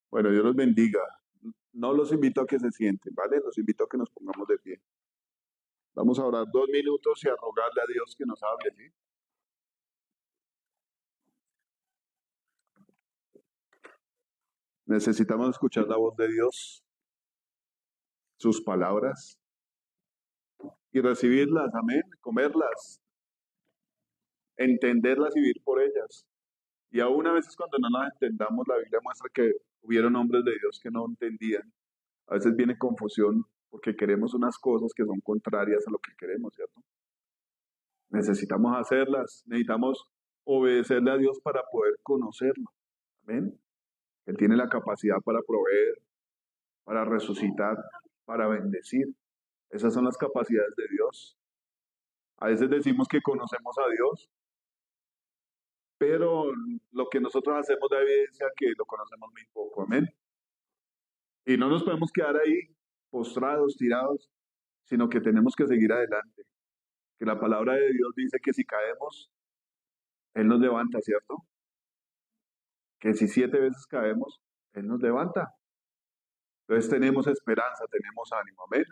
Bueno, Dios los bendiga. No los invito a que se sienten, ¿vale? Los invito a que nos pongamos de pie. Vamos a orar 2 minutos y a rogarle a Dios que nos hable, ¿sí? Necesitamos escuchar la voz de Dios, sus palabras y recibirlas, amén, comerlas, entenderlas y vivir por ellas. Y aún a veces cuando no las entendamos, la Biblia muestra que hubieron hombres de Dios que no entendían. A veces viene confusión porque queremos unas cosas que son contrarias a lo que queremos, ¿cierto? Necesitamos hacerlas, necesitamos obedecerle a Dios para poder conocerlo. Amén. Él tiene la capacidad para proveer, para resucitar, para bendecir. Esas son las capacidades de Dios. A veces decimos que conocemos a Dios, pero lo que nosotros hacemos da evidencia que lo conocemos muy poco. Amén. Y no nos podemos quedar ahí postrados, tirados, sino que tenemos que seguir adelante. Que la palabra de Dios dice que si caemos, Él nos levanta, ¿cierto? Que si 7 veces caemos, Él nos levanta. Entonces tenemos esperanza, tenemos ánimo. Amén.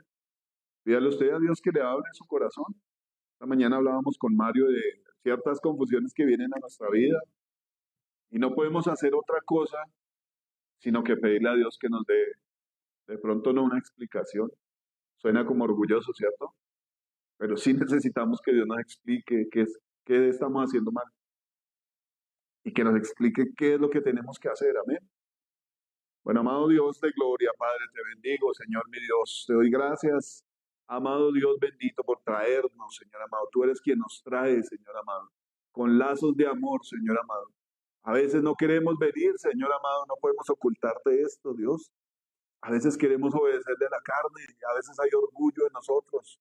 Pídale usted a Dios que le hable su corazón. Esta mañana hablábamos con Mario de ciertas confusiones que vienen a nuestra vida y no podemos hacer otra cosa sino que pedirle a Dios que nos dé, de pronto no una explicación. Suena como orgulloso, ¿cierto? Pero sí necesitamos que Dios nos explique qué estamos haciendo mal y que nos explique qué es lo que tenemos que hacer. Amén. Bueno, amado Dios de gloria, Padre, te bendigo, Señor mi Dios. Te doy gracias, amado Dios bendito, por traernos, Señor amado. Tú eres quien nos trae, Señor amado, con lazos de amor, Señor amado. A veces no queremos venir, Señor amado, no podemos ocultarte esto, Dios. A veces queremos obedecerle a la carne y a veces hay orgullo en nosotros,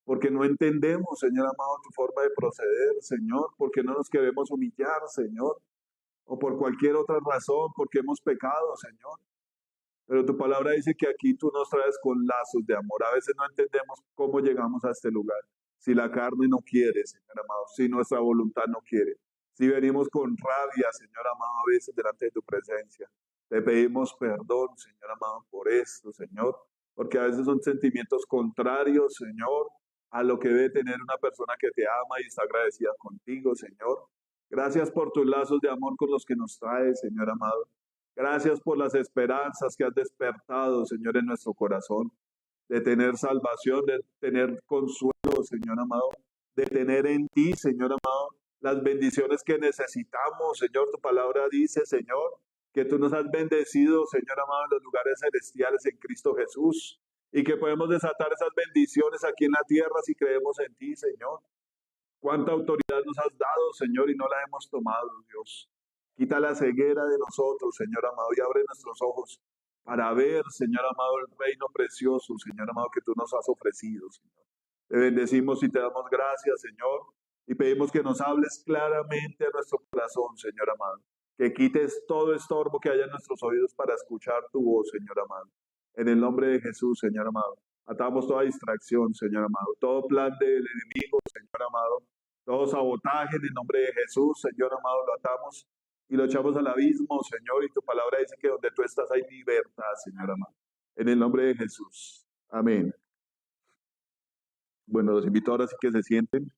porque no entendemos, Señor amado, tu forma de proceder, Señor, porque no nos queremos humillar, Señor, o por cualquier otra razón, porque hemos pecado, Señor. Pero tu palabra dice que aquí tú nos traes con lazos de amor. A veces no entendemos cómo llegamos a este lugar. Si la carne no quiere, Señor amado, si nuestra voluntad no quiere, si venimos con rabia, Señor amado, a veces delante de tu presencia. Te pedimos perdón, Señor amado, por esto, Señor, porque a veces son sentimientos contrarios, Señor, a lo que debe tener una persona que te ama y está agradecida contigo, Señor. Gracias por tus lazos de amor con los que nos traes, Señor amado. Gracias por las esperanzas que has despertado, Señor, en nuestro corazón, de tener salvación, de tener consuelo, Señor amado, de tener en ti, Señor amado, las bendiciones que necesitamos, Señor. Tu palabra dice, Señor, que tú nos has bendecido, Señor amado, en los lugares celestiales en Cristo Jesús, y que podemos desatar esas bendiciones aquí en la tierra si creemos en ti, Señor. Cuánta autoridad nos has dado, Señor, y no la hemos tomado, Dios. Quita la ceguera de nosotros, Señor amado, y abre nuestros ojos para ver, Señor amado, el reino precioso, Señor amado, que tú nos has ofrecido, Señor. Te bendecimos y te damos gracias, Señor, y pedimos que nos hables claramente a nuestro corazón, Señor amado. Que quites todo estorbo que haya en nuestros oídos para escuchar tu voz, Señor amado. En el nombre de Jesús, Señor amado. Atamos toda distracción, Señor amado. Todo plan del enemigo, Señor amado. Todo sabotaje en el nombre de Jesús, Señor amado, lo atamos y lo echamos al abismo, Señor. Y tu palabra dice que donde tú estás hay libertad, Señor amado. En el nombre de Jesús. Amén. Bueno, los invito ahora sí que se sienten,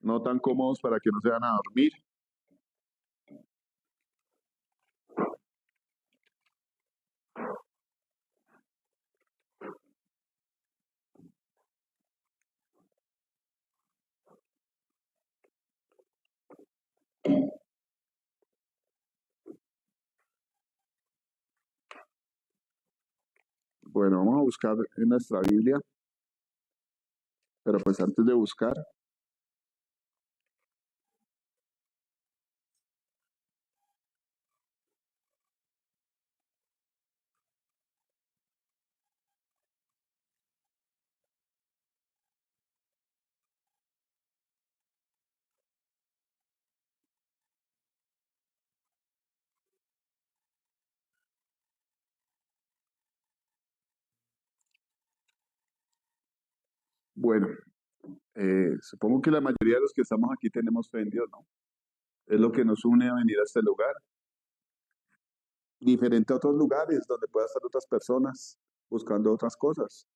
no tan cómodos para que no se van a dormir. Bueno, vamos a buscar en nuestra Biblia, pero pues antes de buscar, bueno, supongo que la mayoría de los que estamos aquí tenemos fe en Dios, ¿no? Es lo que nos une a venir a este lugar. Diferente a otros lugares donde puedan estar otras personas buscando otras cosas.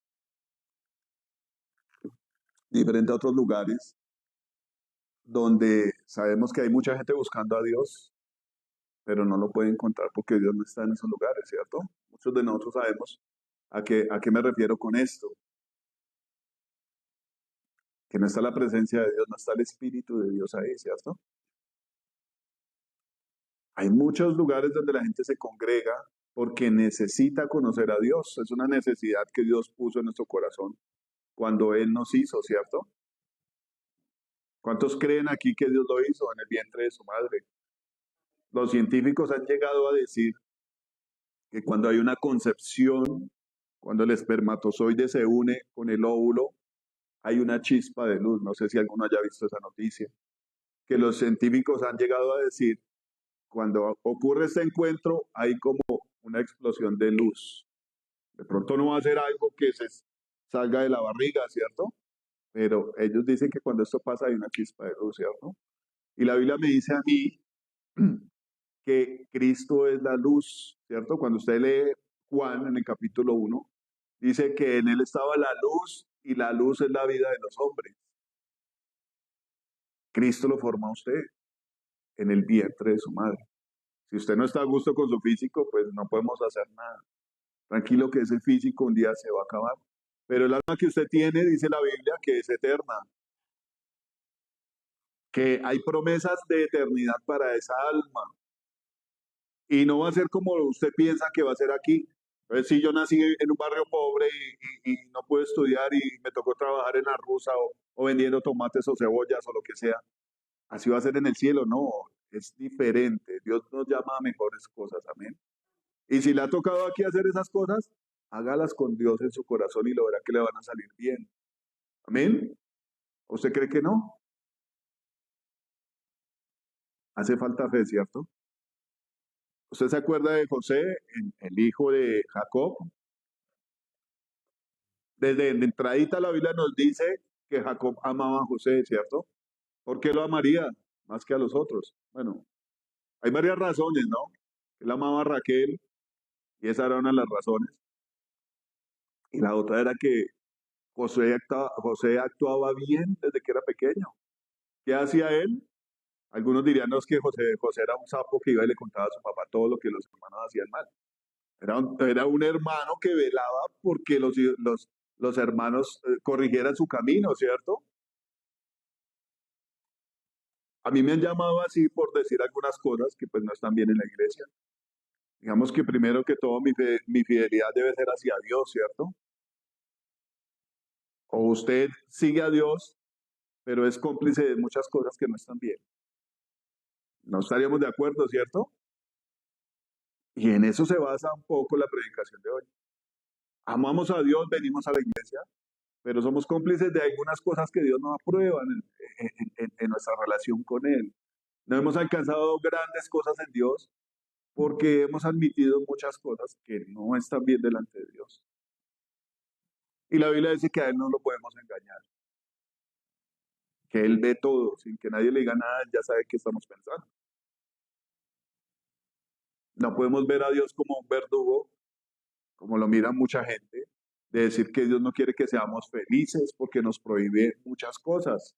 Diferente a otros lugares donde sabemos que hay mucha gente buscando a Dios, pero no lo puede encontrar porque Dios no está en esos lugares, ¿cierto? Muchos de nosotros sabemos a qué me refiero con esto, que no está la presencia de Dios, no está el Espíritu de Dios ahí, ¿cierto? Hay muchos lugares donde la gente se congrega porque necesita conocer a Dios, es una necesidad que Dios puso en nuestro corazón cuando Él nos hizo, ¿cierto? ¿Cuántos creen aquí que Dios lo hizo en el vientre de su madre? Los científicos han llegado a decir que cuando hay una concepción, cuando el espermatozoide se une con el óvulo, hay una chispa de luz. No sé si alguno haya visto esa noticia. Que los científicos han llegado a decir, cuando ocurre este encuentro, hay como una explosión de luz. De pronto no va a ser algo que se salga de la barriga, ¿cierto? Pero ellos dicen que cuando esto pasa hay una chispa de luz, ¿cierto? Y la Biblia me dice a mí que Cristo es la luz, ¿cierto? Cuando usted lee Juan en el capítulo 1, dice que en él estaba la luz y la luz es la vida de los hombres. Cristo lo forma a usted en el vientre de su madre. Si usted no está a gusto con su físico, pues no podemos hacer nada. Tranquilo que ese físico un día se va a acabar. Pero el alma que usted tiene, dice la Biblia, que es eterna, que hay promesas de eternidad para esa alma. Y no va a ser como usted piensa que va a ser aquí. Entonces, si yo nací en un barrio pobre y no pude estudiar y me tocó trabajar en la rusa o vendiendo tomates o cebollas o lo que sea, así va a ser en el cielo. No, es diferente. Dios nos llama a mejores cosas, amén. Y si le ha tocado aquí hacer esas cosas, hágalas con Dios en su corazón y lo verá que le van a salir bien. Amén. ¿Usted cree que no? Hace falta fe, ¿cierto? ¿Usted se acuerda de José, el hijo de Jacob? Desde la entradita la Biblia nos dice que Jacob amaba a José, ¿cierto? ¿Por qué lo amaría más que a los otros? Bueno, hay varias razones, ¿no? Él amaba a Raquel y esa era una de las razones. Y la otra era que José actuaba bien desde que era pequeño. ¿Qué hacía él? Algunos dirían, no, es que José era un sapo que iba y le contaba a su papá todo lo que los hermanos hacían mal. Era un hermano que velaba porque los hermanos corrigieran su camino, ¿cierto? A mí me han llamado así por decir algunas cosas que pues no están bien en la iglesia. Digamos que primero que todo mi fidelidad debe ser hacia Dios, ¿cierto? O usted sigue a Dios, pero es cómplice de muchas cosas que no están bien. No estaríamos de acuerdo, ¿cierto? Y en eso se basa un poco la predicación de hoy. Amamos a Dios, venimos a la iglesia, pero somos cómplices de algunas cosas que Dios no aprueba en nuestra relación con Él. No hemos alcanzado grandes cosas en Dios porque hemos admitido muchas cosas que no están bien delante de Dios. Y la Biblia dice que a Él no lo podemos engañar, que Él ve todo, sin que nadie le diga nada, Él ya sabe qué estamos pensando. No podemos ver a Dios como un verdugo, como lo mira mucha gente, de decir que Dios no quiere que seamos felices porque nos prohíbe muchas cosas.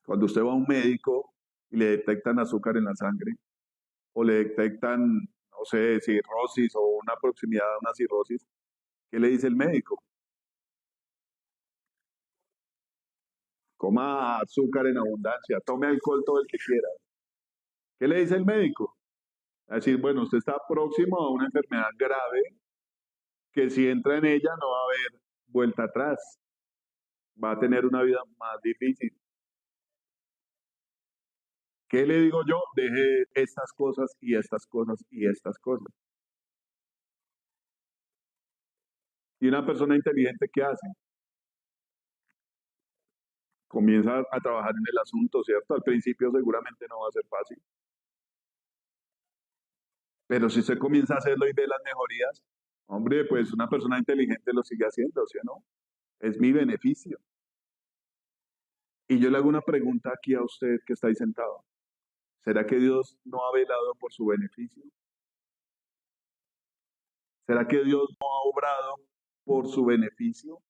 Cuando usted va a un médico y le detectan azúcar en la sangre, o le detectan, no sé, cirrosis o una proximidad a una cirrosis, ¿qué le dice el médico? Coma azúcar en abundancia, tome alcohol todo el que quiera. ¿Qué le dice el médico? A decir, bueno, usted está próximo a una enfermedad grave que si entra en ella no va a haber vuelta atrás, va a tener una vida más difícil. ¿Qué le digo yo? Deje estas cosas y estas cosas y estas cosas. Y una persona inteligente, ¿qué hace? Comienza a trabajar en el asunto, ¿cierto? Al principio seguramente no va a ser fácil, pero si usted comienza a hacerlo y ve las mejorías, hombre, pues una persona inteligente lo sigue haciendo, ¿sí o no? Es mi beneficio. Y yo le hago una pregunta aquí a usted que está ahí sentado. ¿Será que Dios no ha velado por su beneficio? ¿Será que Dios no ha obrado por su beneficio?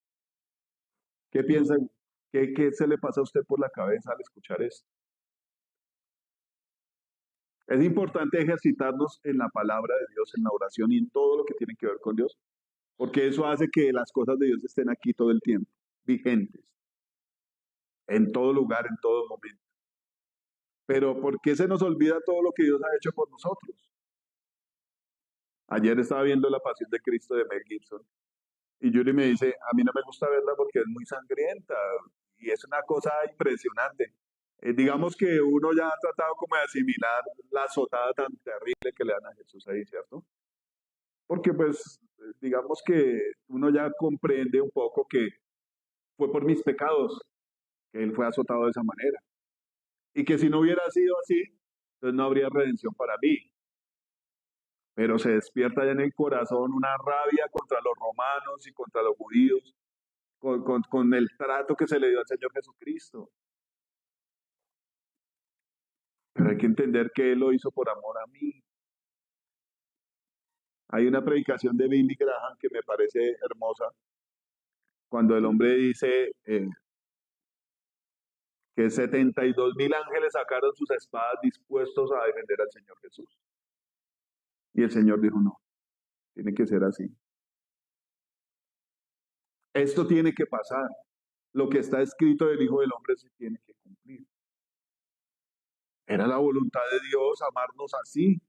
¿Qué piensan? ¿Qué se le pasa a usted por la cabeza al escuchar esto? Es importante ejercitarnos en la palabra de Dios, en la oración y en todo lo que tiene que ver con Dios, porque eso hace que las cosas de Dios estén aquí todo el tiempo, vigentes, en todo lugar, en todo momento. Pero ¿por qué se nos olvida todo lo que Dios ha hecho por nosotros? Ayer estaba viendo La Pasión de Cristo de Mel Gibson y Yuri me dice, a mí no me gusta verla porque es muy sangrienta y es una cosa impresionante. Digamos que uno ya ha tratado como de asimilar la azotada tan terrible que le dan a Jesús ahí, ¿cierto? Porque pues digamos que uno ya comprende un poco que fue por mis pecados que Él fue azotado de esa manera. Y que si no hubiera sido así, entonces no habría redención para mí. Pero se despierta ya en el corazón una rabia contra los romanos y contra los judíos, con el trato que se le dio al Señor Jesucristo. Pero hay que entender que Él lo hizo por amor a mí. Hay una predicación de Billy Graham que me parece hermosa, cuando el hombre dice que 72.000 ángeles sacaron sus espadas dispuestos a defender al Señor Jesús. Y el Señor dijo, no, tiene que ser así. Esto tiene que pasar. Lo que está escrito del Hijo del Hombre se tiene que cumplir. Era la voluntad de Dios amarnos así.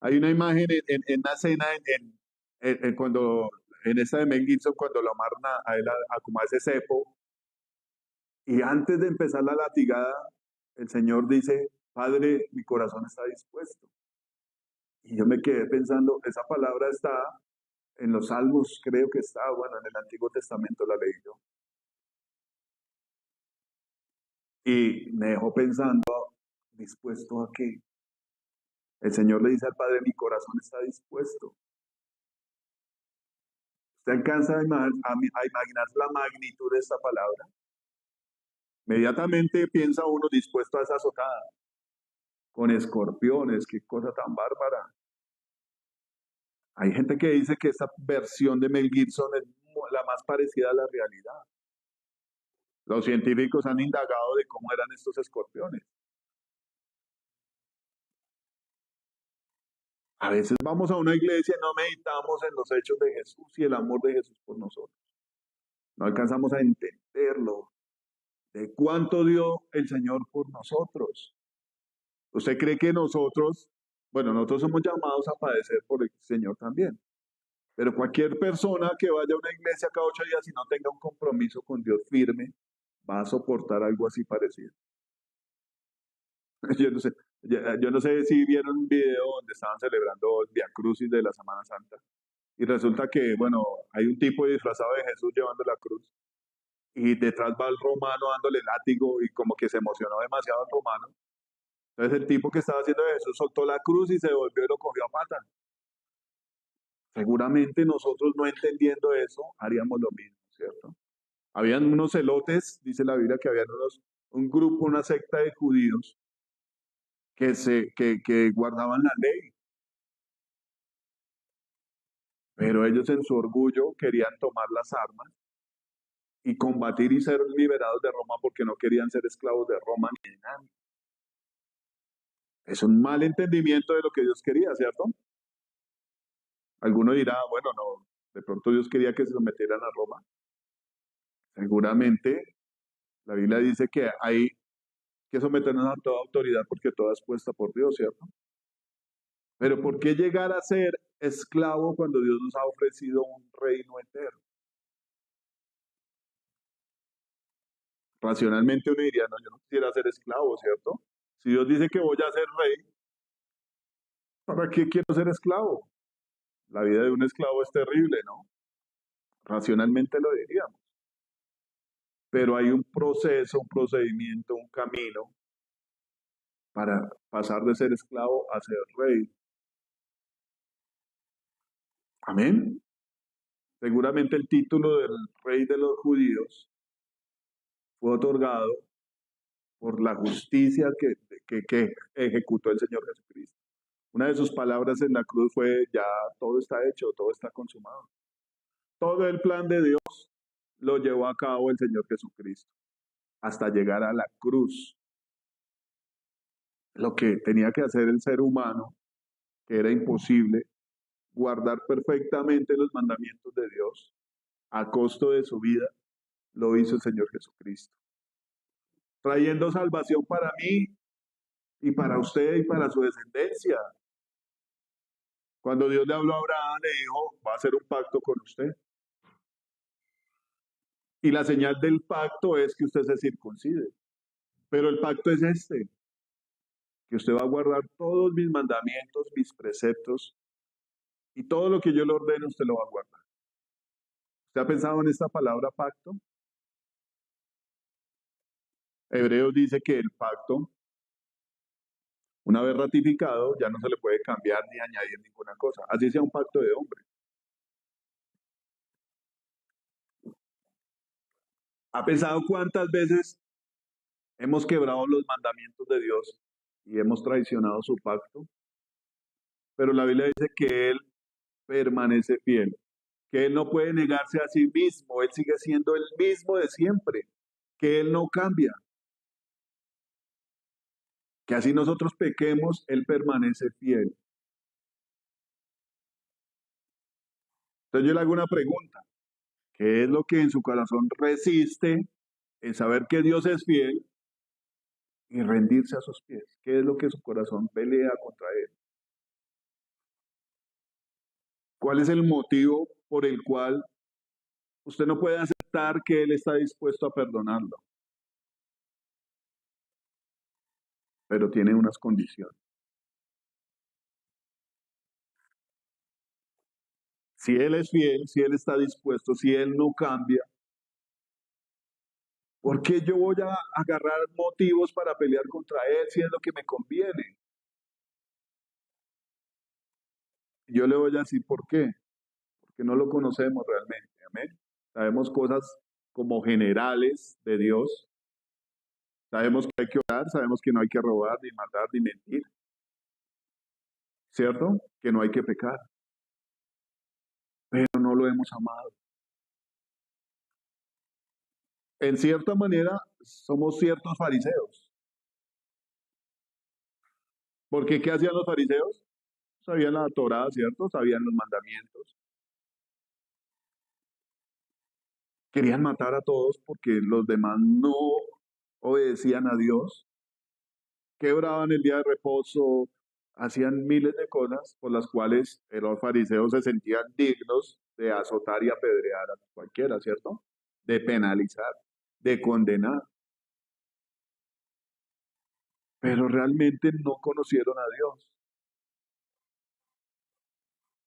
Hay una imagen en una escena cuando en esta de Mel Gibson, cuando lo amarran a él como a ese cepo, y antes de empezar la latigada, el Señor dice, Padre, mi corazón está dispuesto. Y yo me quedé pensando, esa palabra está en los Salmos, creo que está, bueno, en el Antiguo Testamento la leí yo. Y me dejó pensando, ¿dispuesto a qué? El Señor le dice al Padre, mi corazón está dispuesto. ¿Usted alcanza a imaginar la magnitud de esta palabra? Inmediatamente piensa uno dispuesto a esa azotada, con escorpiones, qué cosa tan bárbara. Hay gente que dice que esta versión de Mel Gibson es la más parecida a la realidad. Los científicos han indagado de cómo eran estos escorpiones. A veces vamos a una iglesia y no meditamos en los hechos de Jesús y el amor de Jesús por nosotros. No alcanzamos a entenderlo, de cuánto dio el Señor por nosotros. ¿Usted cree que nosotros, bueno, nosotros somos llamados a padecer por el Señor también? Pero cualquier persona que vaya a una iglesia cada 8 días y no tenga un compromiso con Dios firme, va a soportar algo así parecido. Yo no sé, yo no sé si vieron un video donde estaban celebrando el Via Crucis de la Semana Santa. Y resulta que, bueno, hay un tipo disfrazado de Jesús llevando la cruz. Y detrás va el romano dándole látigo y como que se emocionó demasiado el romano. Entonces el tipo que estaba haciendo de Jesús soltó la cruz y se volvió y lo cogió a pata. Seguramente nosotros no entendiendo eso haríamos lo mismo, ¿cierto? Habían unos celotes, dice la Biblia que habían un grupo, una secta de judíos que guardaban la ley, pero ellos en su orgullo querían tomar las armas y combatir y ser liberados de Roma porque no querían ser esclavos de Roma ni de nadie. Es un mal entendimiento de lo que Dios quería, ¿cierto? Alguno dirá, bueno, no, de pronto Dios quería que se sometieran a Roma. Seguramente la Biblia dice que hay que someternos a toda autoridad porque toda es puesta por Dios, ¿cierto? Pero ¿por qué llegar a ser esclavo cuando Dios nos ha ofrecido un reino eterno? Racionalmente uno diría, no, yo no quisiera ser esclavo, ¿cierto? Si Dios dice que voy a ser rey, ¿para qué quiero ser esclavo? La vida de un esclavo es terrible, ¿no? Racionalmente lo diríamos. Pero hay un proceso, un procedimiento, un camino para pasar de ser esclavo a ser rey. Amén. Seguramente el título del rey de los judíos fue otorgado por la justicia que ejecutó el Señor Jesucristo. Una de sus palabras en la cruz fue, ya todo está hecho, todo está consumado. Todo el plan de Dios lo llevó a cabo el Señor Jesucristo, hasta llegar a la cruz. Lo que tenía que hacer el ser humano, que era imposible, guardar perfectamente los mandamientos de Dios a costo de su vida, lo hizo el Señor Jesucristo, trayendo salvación para mí y para usted y para su descendencia. Cuando Dios le habló a Abraham, le dijo, va a hacer un pacto con usted. Y la señal del pacto es que usted se circuncide. Pero el pacto es este, que usted va a guardar todos mis mandamientos, mis preceptos, y todo lo que yo le ordene, usted lo va a guardar. ¿Usted ha pensado en esta palabra pacto? Hebreos dice que el pacto, una vez ratificado, ya no se le puede cambiar ni añadir ninguna cosa. Así sea un pacto de hombre. ¿Ha pensado cuántas veces hemos quebrado los mandamientos de Dios y hemos traicionado su pacto? Pero la Biblia dice que Él permanece fiel, que Él no puede negarse a sí mismo, Él sigue siendo el mismo de siempre, que Él no cambia, que así nosotros pequemos, Él permanece fiel. Entonces yo le hago una pregunta, ¿qué es lo que en su corazón resiste en saber que Dios es fiel y rendirse a sus pies? ¿Qué es lo que su corazón pelea contra Él? ¿Cuál es el motivo por el cual usted no puede aceptar que Él está dispuesto a perdonarlo? Pero tiene unas condiciones. Si Él es fiel, si Él está dispuesto, si Él no cambia, ¿por qué yo voy a agarrar motivos para pelear contra Él si es lo que me conviene? Yo le voy a decir por qué, porque no lo conocemos realmente, amén. Sabemos cosas como generales de Dios, sabemos que hay que orar, sabemos que no hay que robar, ni matar, ni mentir, ¿cierto? Que no hay que pecar, pero no lo hemos amado. En cierta manera, somos ciertos fariseos. Porque ¿qué hacían los fariseos? Sabían la Torá, ¿cierto? Sabían los mandamientos. Querían matar a todos porque los demás no obedecían a Dios, quebraban el día de reposo, hacían miles de cosas por las cuales los fariseos se sentían dignos de azotar y apedrear a cualquiera, ¿cierto? De penalizar, de condenar. Pero realmente no conocieron a Dios.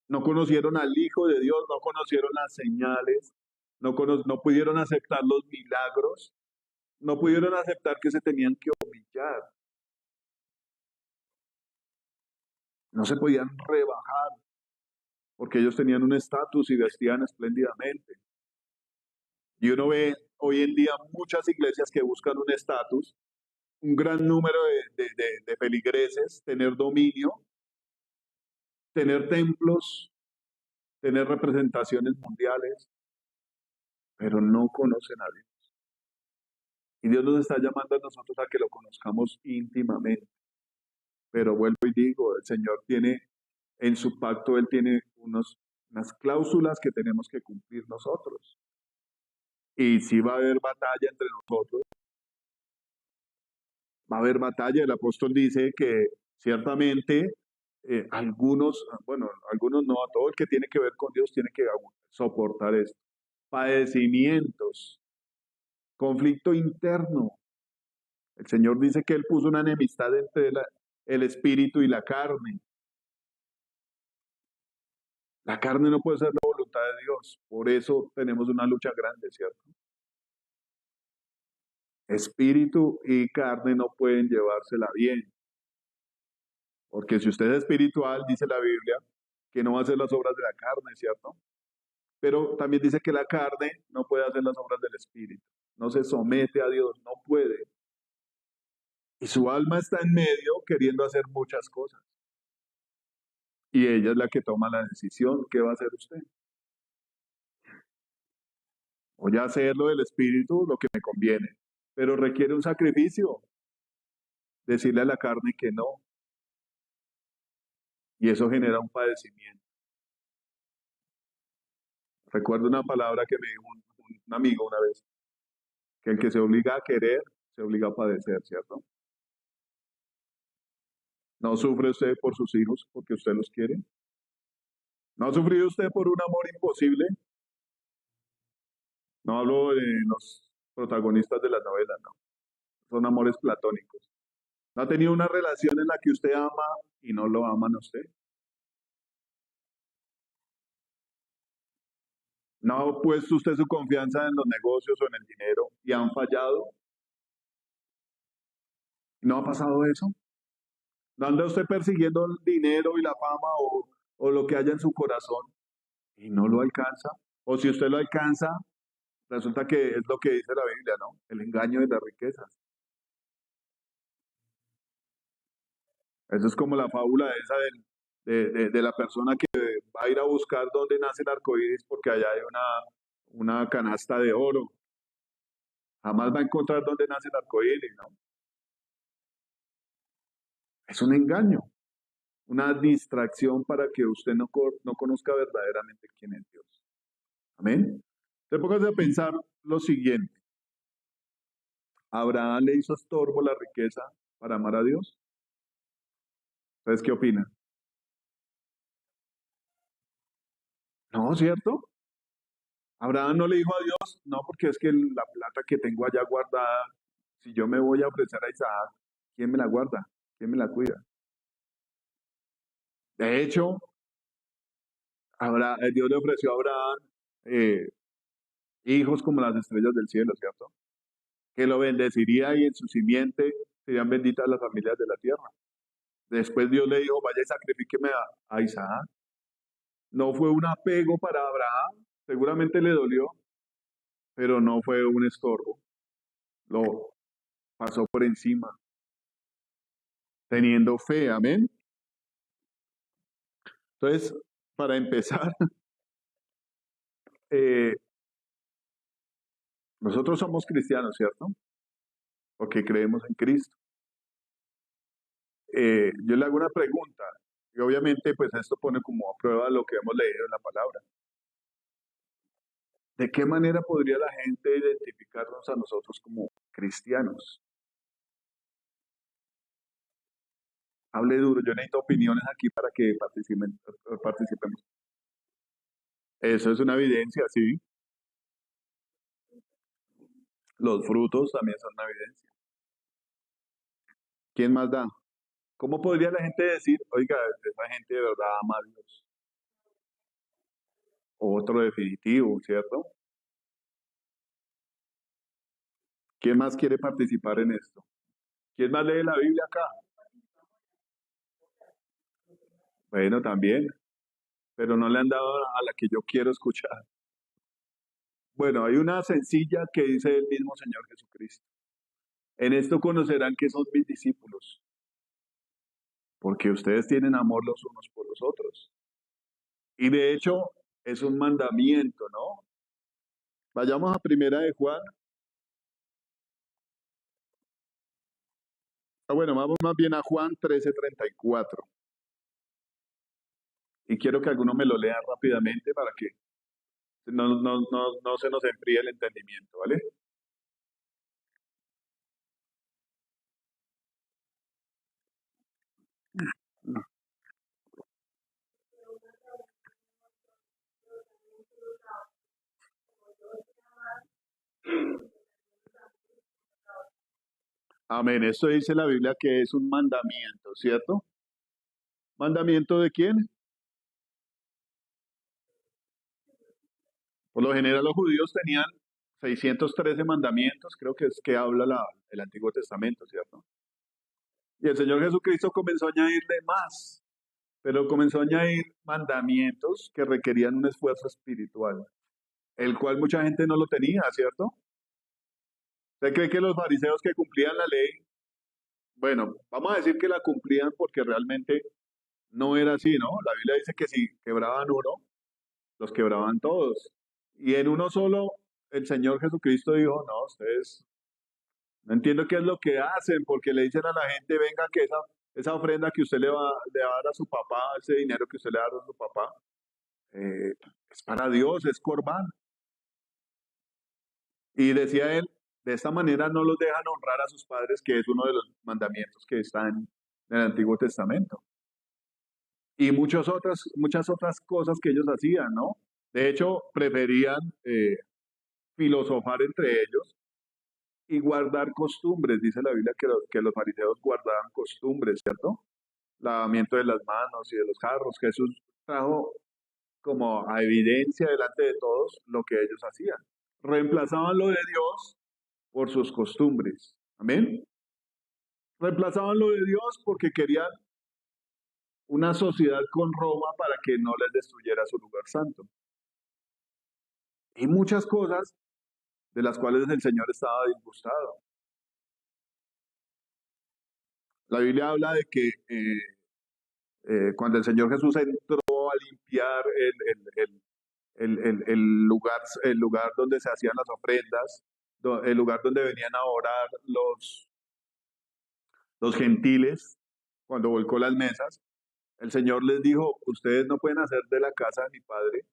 No conocieron al Hijo de Dios, no conocieron las señales, no pudieron aceptar los milagros, no pudieron aceptar que se tenían que humillar, no se podían rebajar, porque ellos tenían un estatus y vestían espléndidamente. Y uno ve hoy en día muchas iglesias que buscan un estatus, un gran número de feligreses, tener dominio, tener templos, tener representaciones mundiales, pero no conocen a Dios. Y Dios nos está llamando a nosotros a que lo conozcamos íntimamente. Pero vuelvo y digo, el Señor tiene en su pacto, Él tiene unas cláusulas que tenemos que cumplir nosotros. Y si va a haber batalla entre nosotros, va a haber batalla. El apóstol dice que ciertamente algunos, bueno, algunos no, a todo el que tiene que ver con Dios tiene que soportar esto. Padecimientos, conflicto interno. El Señor dice que Él puso una enemistad entre el espíritu y la carne. La carne no puede ser la voluntad de Dios. Por eso tenemos una lucha grande, ¿cierto? Espíritu y carne no pueden llevársela bien. Porque si usted es espiritual, dice la Biblia, que no va a hacer las obras de la carne, ¿cierto? Pero también dice que la carne no puede hacer las obras del espíritu. no se somete a Dios, no puede. Y su alma está en medio queriendo hacer muchas cosas. Y ella es la que toma la decisión. ¿Qué va a hacer usted? Voy a hacer lo del espíritu, lo que me conviene. Pero requiere un sacrificio. Decirle a la carne que no. Y eso genera un padecimiento. Recuerdo una palabra que me dijo un amigo una vez, que el que se obliga a querer, se obliga a padecer, ¿cierto? ¿No sufre usted por sus hijos porque usted los quiere? ¿No ha sufrido usted por un amor imposible? No hablo de los protagonistas de las novelas, no. Son amores platónicos. ¿No ha tenido una relación en la que usted ama y no lo aman a usted? ¿No ha puesto usted su confianza en los negocios o en el dinero y han fallado? ¿No ha pasado eso? ¿No anda usted persiguiendo el dinero y la fama o lo que haya en su corazón y no lo alcanza? O si usted lo alcanza, resulta que es lo que dice la Biblia, ¿no? El engaño de las riquezas. Eso es como la fábula esa de la persona que va a ir a buscar dónde nace el arco iris porque allá hay una canasta de oro. Jamás va a encontrar dónde nace el arco iris, ¿no? Es un engaño, una distracción para que usted no conozca verdaderamente quién es Dios. Amén. Te pongas a pensar lo siguiente. ¿Abraham le hizo estorbo la riqueza para amar a Dios? ¿Ustedes qué opinan? No, ¿cierto? Abraham no le dijo a Dios, no, porque es que la plata que tengo allá guardada, si yo me voy a ofrecer a Isaac, ¿quién me la guarda? ¿Quién me la cuida? De hecho, Dios le ofreció a Abraham eh, hijos como las estrellas del cielo, ¿cierto? Que lo bendeciría y en su simiente serían benditas las familias de la tierra. Después Dios le dijo, vaya y sacrifíqueme a Isaac. No fue un apego para Abraham, seguramente le dolió, pero no fue un estorbo. Lo pasó por encima, teniendo fe, amén. Entonces, para empezar, eh, nosotros somos cristianos, ¿cierto? Porque creemos en Cristo. Yo le hago una pregunta, y obviamente pues esto pone como a prueba lo que hemos leído en la palabra. ¿De qué manera podría la gente identificarnos a nosotros como cristianos? Hable duro, yo necesito opiniones aquí para que participemos. Eso es una evidencia, sí. Los frutos también son una evidencia. ¿Quién más da? ¿Cómo podría la gente decir, oiga, esa gente de verdad ama a Dios? Otro definitivo, ¿cierto? ¿Quién más quiere participar en esto? ¿Quién más lee la Biblia acá? Bueno, también, pero no le han dado a la que yo quiero escuchar. Bueno, hay una sencilla que dice el mismo Señor Jesucristo. En esto conocerán que son mis discípulos, porque ustedes tienen amor los unos por los otros. Y de hecho, es un mandamiento, ¿no? Vayamos a primera de Juan. Bueno, vamos más bien a Juan 13:34. Y quiero que alguno me lo lea rápidamente para que no se nos enfríe el entendimiento, ¿vale? Amén. Esto dice la Biblia que es un mandamiento, ¿cierto? ¿Mandamiento de quién? Por lo general los judíos tenían 613 mandamientos, creo que es que habla el Antiguo Testamento, ¿cierto? Y el Señor Jesucristo comenzó a añadirle más, pero comenzó a añadir mandamientos que requerían un esfuerzo espiritual, el cual mucha gente no lo tenía, ¿cierto? ¿Usted cree que los fariseos que cumplían la ley, bueno, vamos a decir que la cumplían porque realmente no era así, ¿no? La Biblia dice que si quebraban uno, los quebraban todos. Y en uno solo, el Señor Jesucristo dijo, no, ustedes no entiendo qué es lo que hacen, porque le dicen a la gente, venga, que esa ofrenda que usted le va a dar a su papá, ese dinero que usted le va a dar a su papá, eh, es para Dios, es corbán. Y decía él, de esta manera no los dejan honrar a sus padres, que es uno de los mandamientos que están en el Antiguo Testamento. Y muchas otras cosas que ellos hacían, ¿no? De hecho, preferían filosofar entre ellos y guardar costumbres. Dice la Biblia que los fariseos guardaban costumbres, ¿cierto? Lavamiento de las manos y de los jarros. Jesús trajo como a evidencia delante de todos lo que ellos hacían. Reemplazaban lo de Dios por sus costumbres. Amén. Reemplazaban lo de Dios porque querían una sociedad con Roma para que no les destruyera su lugar santo. Y muchas cosas de las cuales el Señor estaba disgustado. La Biblia habla de que cuando el Señor Jesús entró a limpiar el lugar donde se hacían las ofrendas, el lugar donde venían a orar los gentiles, cuando volcó las mesas, el Señor les dijo, ustedes no pueden hacer de la casa de mi padre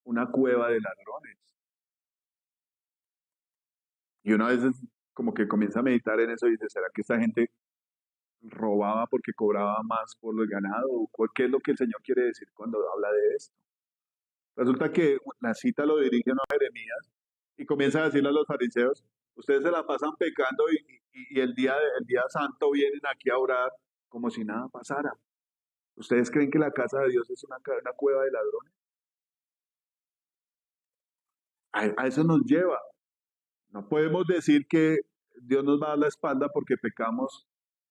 una cueva de ladrones. Y una vez como que comienza a meditar en eso y dice, ¿será que esta gente robaba porque cobraba más por el ganado? ¿Qué es lo que el Señor quiere decir cuando habla de esto? Resulta que la cita lo dirige a Jeremías y comienza a decirle a los fariseos, ustedes se la pasan pecando y el día santo vienen aquí a orar como si nada pasara. ¿Ustedes creen que la casa de Dios es una cueva de ladrones? A eso nos lleva. No podemos decir que Dios nos va a dar la espalda porque pecamos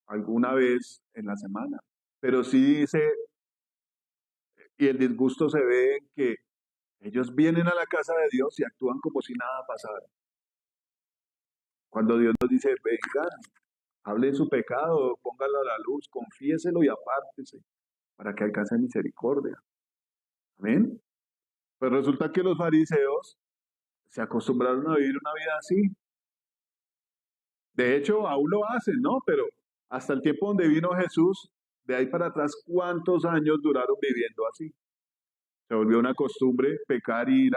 alguna vez en la semana. Pero sí dice, y el disgusto se ve en que ellos vienen a la casa de Dios y actúan como si nada pasara. Cuando Dios nos dice, vengan, hable de su pecado, póngalo a la luz, confiéselo y apártese para que alcance misericordia. Amén. Pues resulta que los fariseos se acostumbraron a vivir una vida así. De hecho, aún lo hacen, ¿no? Pero hasta el tiempo donde vino Jesús, de ahí para atrás, ¿cuántos años duraron viviendo así? Se volvió una costumbre pecar y ir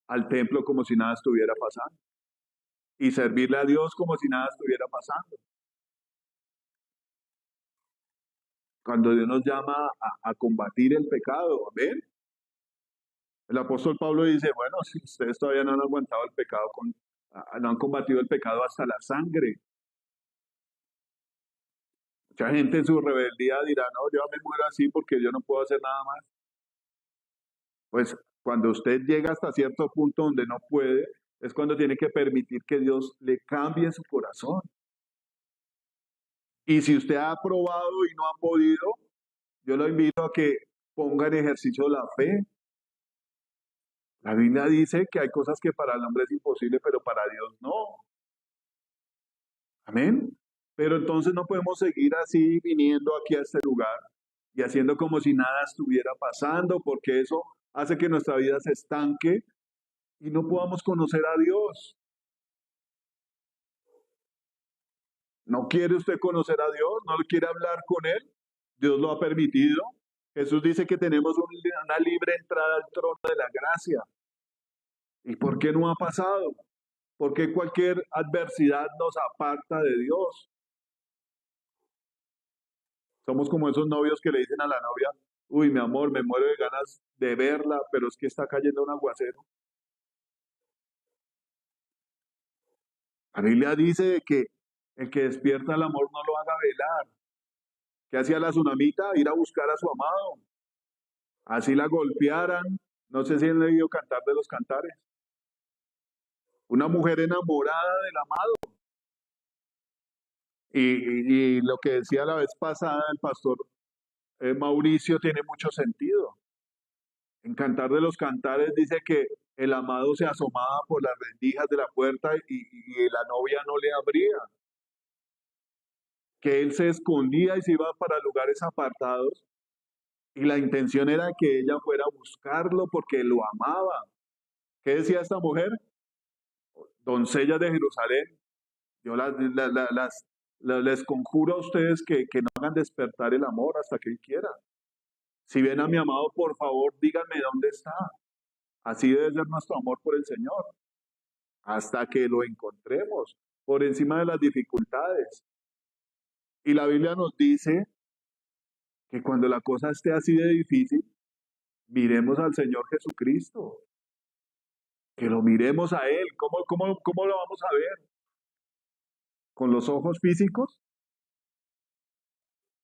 al templo como si nada estuviera pasando. Y servirle a Dios como si nada estuviera pasando. Cuando Dios nos llama a combatir el pecado, ¿ven? El apóstol Pablo dice, bueno, si ustedes todavía no han aguantado el pecado, no han combatido el pecado hasta la sangre. Mucha gente en su rebeldía dirá, no, yo me muero así porque yo no puedo hacer nada más. Pues cuando usted llega hasta cierto punto donde no puede, es cuando tiene que permitir que Dios le cambie su corazón. Y si usted ha probado y no ha podido, yo lo invito a que ponga en ejercicio la fe. La Biblia dice que hay cosas que para el hombre es imposible, pero para Dios no. Amén. Pero entonces no podemos seguir así viniendo aquí a este lugar y haciendo como si nada estuviera pasando, porque eso hace que nuestra vida se estanque y no podamos conocer a Dios. ¿No quiere usted conocer a Dios? ¿No quiere hablar con Él? Dios lo ha permitido. Jesús dice que tenemos una libre entrada al trono de la gracia. ¿Y por qué no ha pasado? ¿Por qué cualquier adversidad nos aparta de Dios? Somos como esos novios que le dicen a la novia, uy, mi amor, me muero de ganas de verla, pero es que está cayendo un aguacero. La Biblia dice que el que despierta el amor no lo haga velar. ¿Qué hacía la tsunamita? Ir a buscar a su amado. Así la golpearan. No sé si han leído Cantar de los Cantares. Una mujer enamorada del amado. Y lo que decía la vez pasada el pastor Mauricio tiene mucho sentido. En Cantar de los Cantares dice que el amado se asomaba por las rendijas de la puerta y la novia no le abría, que él se escondía y se iba para lugares apartados y la intención era que ella fuera a buscarlo porque lo amaba. ¿Qué decía esta mujer? Doncellas de Jerusalén, yo les conjuro a ustedes que no hagan despertar el amor hasta que él quiera. Si ven a mi amado, por favor, díganme dónde está. Así debe ser nuestro amor por el Señor, hasta que lo encontremos, por encima de las dificultades. Y la Biblia nos dice que cuando la cosa esté así de difícil, miremos al Señor Jesucristo, que lo miremos a Él. ¿Cómo lo vamos a ver? ¿Con los ojos físicos?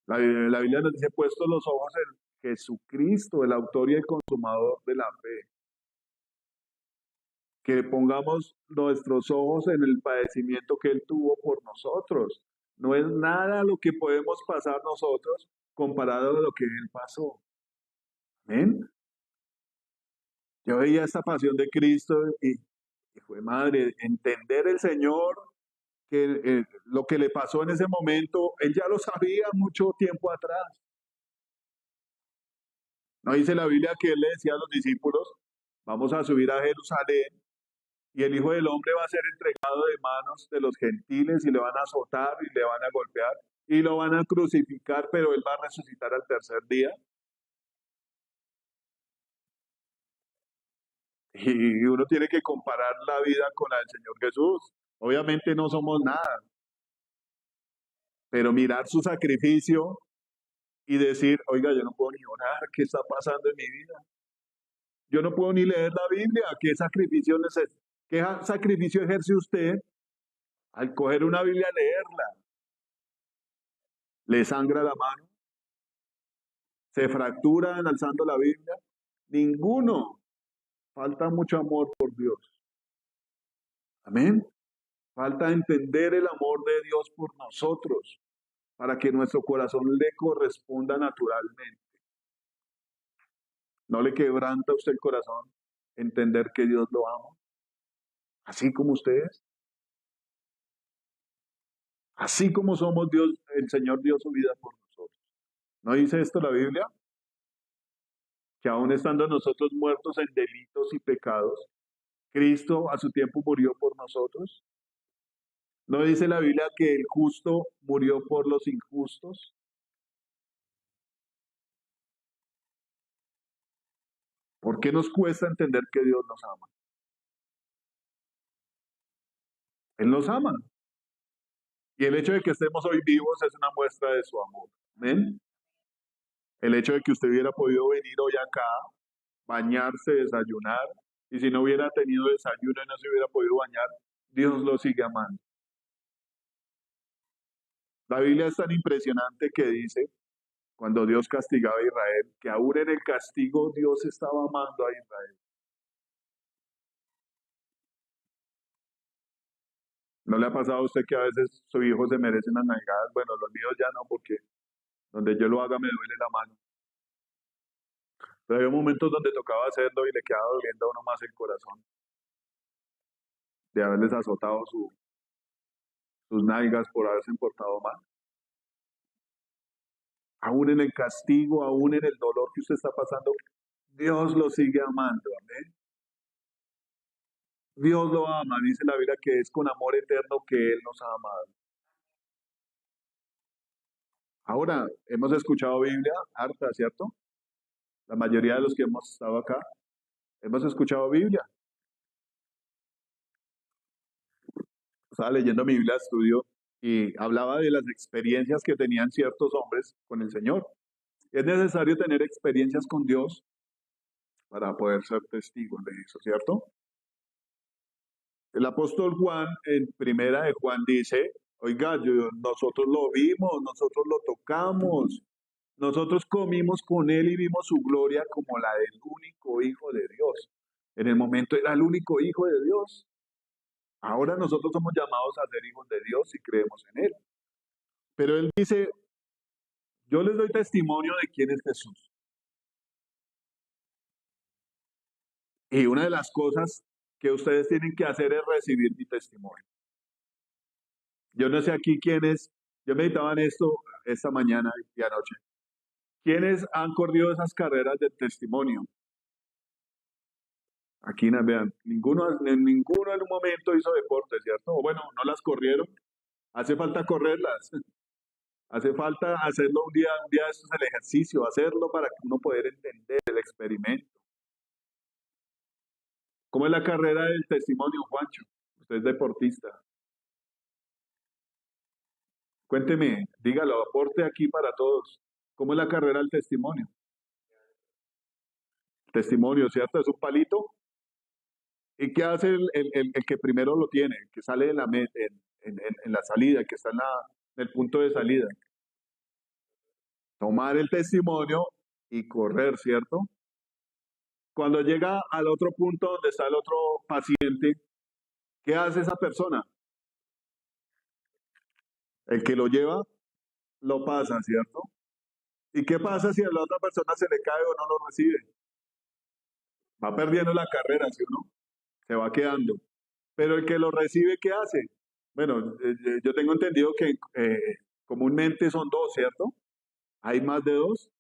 La Biblia nos dice, puestos los ojos en Jesucristo, el autor y el consumador de la fe. Que pongamos nuestros ojos en el padecimiento que Él tuvo por nosotros. No es nada lo que podemos pasar nosotros comparado a lo que Él pasó. ¿Amén? Yo veía esta pasión de Cristo y fue madre, entender el Señor que lo que le pasó en ese momento, Él ya lo sabía mucho tiempo atrás. No dice la Biblia que Él le decía a los discípulos, vamos a subir a Jerusalén y el Hijo del Hombre va a ser entregado de manos de los gentiles y le van a azotar y le van a golpear y lo van a crucificar, pero Él va a resucitar al tercer día. Y uno tiene que comparar la vida con la del Señor Jesús. Obviamente no somos nada, pero mirar su sacrificio y decir, oiga, yo no puedo ni orar, ¿qué está pasando en mi vida? Yo no puedo ni leer la Biblia, ¿qué sacrificio ejerce usted al coger una Biblia a leerla? ¿Le sangra la mano? ¿Se fracturan alzando la Biblia? Ninguno. Falta mucho amor por Dios. Amén. Falta entender el amor de Dios por nosotros para que nuestro corazón le corresponda naturalmente. ¿No le quebranta a usted el corazón entender que Dios lo ama? Así como ustedes. Así como somos Dios, el Señor dio su vida por nosotros. ¿No dice esto la Biblia? Que aún estando nosotros muertos en delitos y pecados, Cristo a su tiempo murió por nosotros. ¿No dice la Biblia que el justo murió por los injustos? ¿Por qué nos cuesta entender que Dios nos ama? Él nos ama. Y el hecho de que estemos hoy vivos es una muestra de su amor. ¿Amén? El hecho de que usted hubiera podido venir hoy acá, bañarse, desayunar, y si no hubiera tenido desayuno y no se hubiera podido bañar, Dios lo sigue amando. La Biblia es tan impresionante que dice, cuando Dios castigaba a Israel, que aún en el castigo Dios estaba amando a Israel. ¿No le ha pasado a usted que a veces sus hijos se merecen las nalgadas? Bueno, los míos ya no, porque donde yo lo haga me duele la mano. Pero había momentos donde tocaba hacerlo y le quedaba doliendo a uno más el corazón de haberles azotado sus nalgas por haberse portado mal. Aún en el castigo, aún en el dolor que usted está pasando, Dios lo sigue amando. Amén. Dios lo ama, dice la Biblia que es con amor eterno que Él nos ha amado. Ahora, hemos escuchado Biblia harta, ¿cierto? La mayoría de los que hemos estado acá, hemos escuchado Biblia. Estaba leyendo mi Biblia de estudio y hablaba de las experiencias que tenían ciertos hombres con el Señor. Es necesario tener experiencias con Dios para poder ser testigos de eso, ¿cierto? El apóstol Juan, en primera de Juan, dice, oiga, nosotros lo vimos, nosotros lo tocamos, nosotros comimos con él y vimos su gloria como la del único Hijo de Dios. En el momento era el único Hijo de Dios. Ahora nosotros somos llamados a ser hijos de Dios y creemos en Él. Pero Él dice, yo les doy testimonio de quién es Jesús. Y una de las cosas que ustedes tienen que hacer es recibir mi testimonio. Yo no sé aquí quiénes, yo meditaba en esto esta mañana y anoche. ¿Quiénes han corrido esas carreras de testimonio? Aquí, vean, ninguno en un momento hizo deporte, ¿cierto? O bueno, no las corrieron. Hace falta correrlas. Hace falta hacerlo un día esto es el ejercicio, hacerlo para que uno pueda entender el experimento. ¿Cómo es la carrera del testimonio, Juancho? Usted es deportista. Cuénteme, dígalo, aporte aquí para todos. ¿Cómo es la carrera del testimonio? Testimonio, ¿cierto? Es un palito. ¿Y qué hace el que primero lo tiene, que sale de la en la salida, que está en el punto de salida? Tomar el testimonio y correr, ¿cierto? Cuando llega al otro punto donde está el otro paciente, ¿qué hace esa persona? El que lo lleva, lo pasa, ¿cierto? ¿Y qué pasa si a la otra persona se le cae o no lo recibe? Va perdiendo la carrera, ¿sí o no? Se va quedando. Pero el que lo recibe, ¿qué hace? Bueno, yo tengo entendido que comúnmente son dos, ¿cierto? Hay más de dos,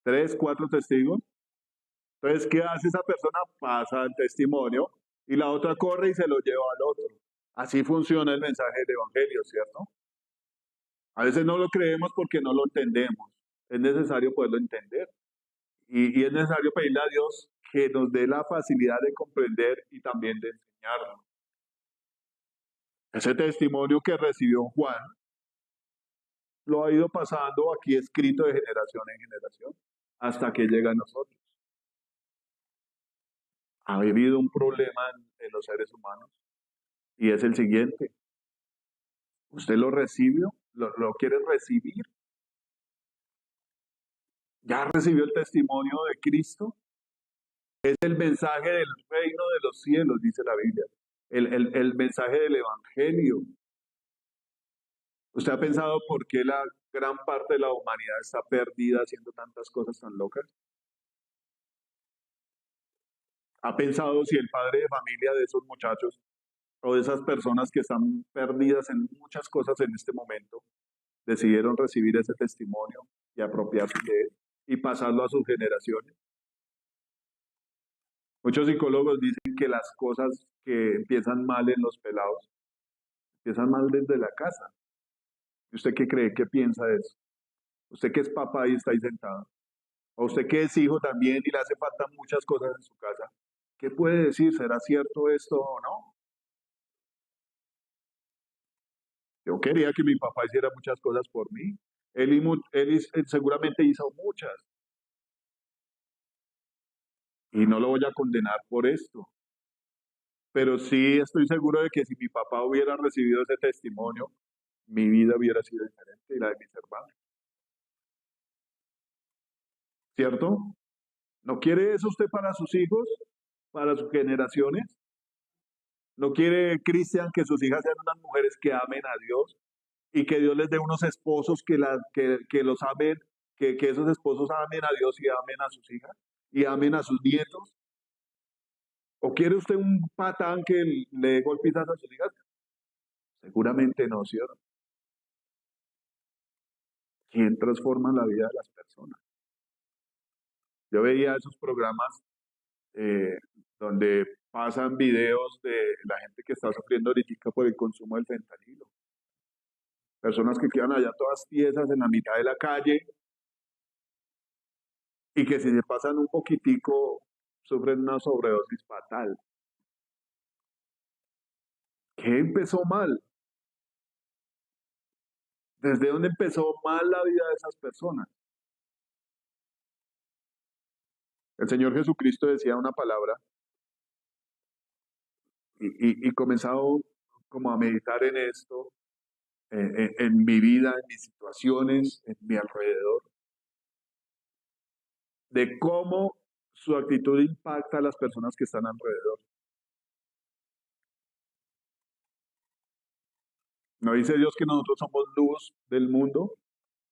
tres, cuatro testigos. Entonces, ¿qué hace esa persona? Pasa el testimonio y la otra corre y se lo lleva al otro. Así funciona el mensaje del Evangelio, ¿cierto? A veces no lo creemos porque no lo entendemos. Es necesario poderlo entender. Y es necesario pedirle a Dios que nos dé la facilidad de comprender y también de enseñarlo. Ese testimonio que recibió Juan lo ha ido pasando aquí escrito de generación en generación hasta que llega a nosotros. Ha habido un problema en los seres humanos y es el siguiente. ¿Usted lo recibió? ¿Lo quiere recibir? ¿Ya recibió el testimonio de Cristo? Es el mensaje del reino de los cielos, dice la Biblia. El mensaje del Evangelio. ¿Usted ha pensado por qué la gran parte de la humanidad está perdida haciendo tantas cosas tan locas? ¿Ha pensado si el padre de familia de esos muchachos o de esas personas que están perdidas en muchas cosas en este momento decidieron recibir ese testimonio y apropiarse de él y pasarlo a sus generaciones? Muchos psicólogos dicen que las cosas que empiezan mal en los pelados empiezan mal desde la casa. ¿Y usted qué cree? ¿Qué piensa de eso? Usted que es papá y está ahí sentado. O usted que es hijo también y le hace falta muchas cosas en su casa. ¿Qué puede decir? ¿Será cierto esto o no? Yo quería que mi papá hiciera muchas cosas por mí. Él seguramente hizo muchas. Y no lo voy a condenar por esto. Pero sí estoy seguro de que si mi papá hubiera recibido ese testimonio, mi vida hubiera sido diferente y la de mis hermanos. ¿Cierto? ¿No quiere eso usted para sus hijos, para sus generaciones? ¿No quiere, Cristian, que sus hijas sean unas mujeres que amen a Dios y que Dios les dé unos esposos que los amen, que esos esposos amen a Dios y amen a sus hijas y amen a sus nietos? ¿O quiere usted un patán que le dé golpizas a sus hijas? Seguramente no, ¿cierto? ¿Quién transforma la vida de las personas? Yo veía esos programas eh, donde pasan videos de la gente que está sufriendo ahorita por el consumo del fentanilo. Personas que quedan allá todas tiesas en la mitad de la calle y que si se pasan un poquitico sufren una sobredosis fatal. ¿Qué empezó mal? ¿Desde dónde empezó mal la vida de esas personas? El Señor Jesucristo decía una palabra y comenzado como a meditar en esto, en mi vida, en mis situaciones, en mi alrededor, de cómo su actitud impacta a las personas que están alrededor. ¿No dice Dios que nosotros somos luz del mundo,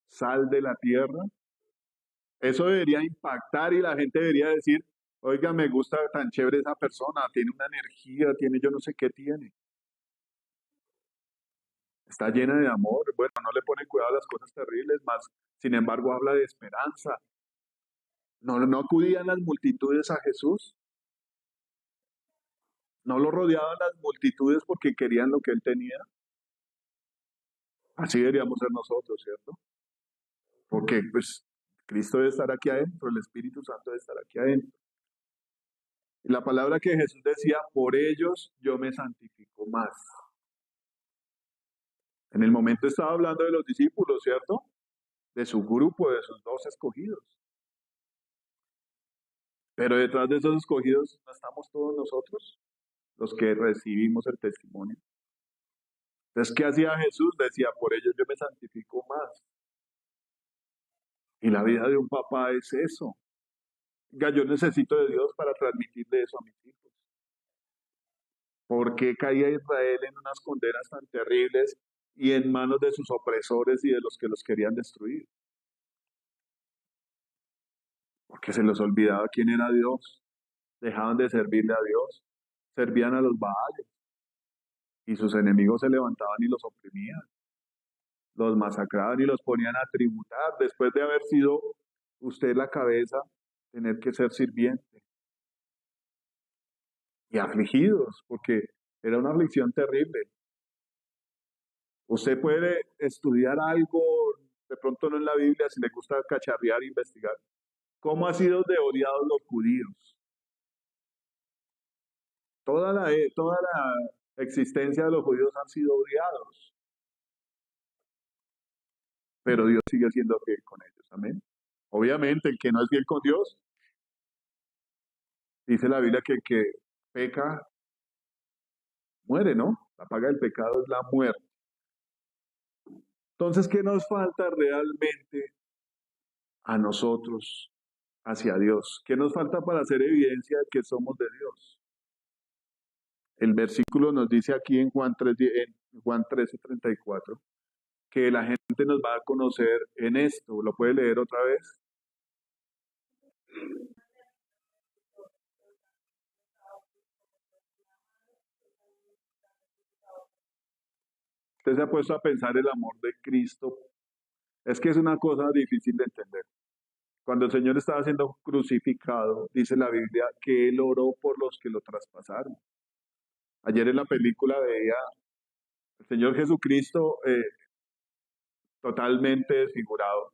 sal de la tierra? Eso debería impactar y la gente debería decir, Oiga, me gusta tan chévere esa persona, tiene una energía, tiene yo no sé qué tiene. Está llena de amor. Bueno, no le pone cuidado a las cosas terribles, más sin embargo habla de esperanza. No acudían las multitudes a Jesús, no lo rodeaban las multitudes porque querían lo que él tenía. Así deberíamos ser nosotros, ¿cierto? Porque pues Cristo debe estar aquí adentro, el Espíritu Santo debe estar aquí adentro. Y la palabra que Jesús decía, por ellos yo me santifico más. En el momento estaba hablando de los discípulos, ¿cierto? De su grupo, de sus 12 escogidos. Pero detrás de esos escogidos no estamos todos nosotros, los que recibimos el testimonio. Entonces, ¿qué hacía Jesús? Decía, por ellos yo me santifico más. Y la vida de un papá es eso. Oiga, yo necesito de Dios para transmitirle eso a mis hijos. ¿Por qué caía Israel en unas condenas tan terribles y en manos de sus opresores y de los que los querían destruir? Porque se les olvidaba quién era Dios. Dejaban de servirle a Dios. Servían a los Baales. Y sus enemigos se levantaban y los oprimían. Los masacraban y los ponían a tributar. Después de haber sido usted la cabeza, tener que ser sirviente. Y afligidos, porque era una aflicción terrible. Usted puede estudiar algo, de pronto no en la Biblia, si le gusta cacharrear e investigar. ¿Cómo han sido de odiados los judíos? Toda la existencia de los judíos han sido odiados, pero Dios sigue siendo fiel con ellos. Amén. Obviamente, el que no es fiel con Dios, dice la Biblia que el que peca muere, ¿no? La paga del pecado es la muerte. Entonces, ¿qué nos falta realmente a nosotros hacia Dios? ¿Qué nos falta para hacer evidencia de que somos de Dios? El versículo nos dice aquí en Juan 3, en Juan 13:34, que la gente nos va a conocer en esto. ¿Lo puede leer otra vez? Usted se ha puesto a pensar el amor de Cristo. Es que es una cosa difícil de entender. Cuando el Señor estaba siendo crucificado, dice la Biblia que Él oró por los que lo traspasaron. Ayer en la película veía el Señor Jesucristo totalmente desfigurado,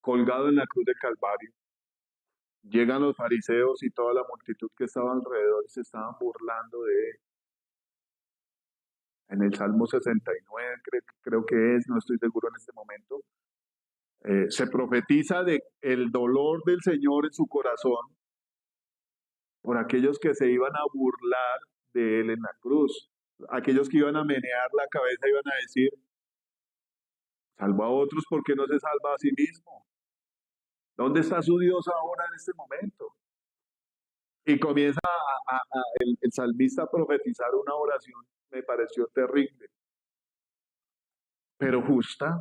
colgado en la cruz del Calvario. Llegan los fariseos y toda la multitud que estaba alrededor y se estaban burlando de él. En el Salmo 69, creo que es, no estoy seguro en este momento, se profetiza de el dolor del Señor en su corazón por aquellos que se iban a burlar de él en la cruz. Aquellos que iban a menear la cabeza iban a decir, salva a otros porque no se salva a sí mismo. ¿Dónde está su Dios ahora en este momento? Y comienza el salmista a profetizar una oración, me pareció terrible, pero justa.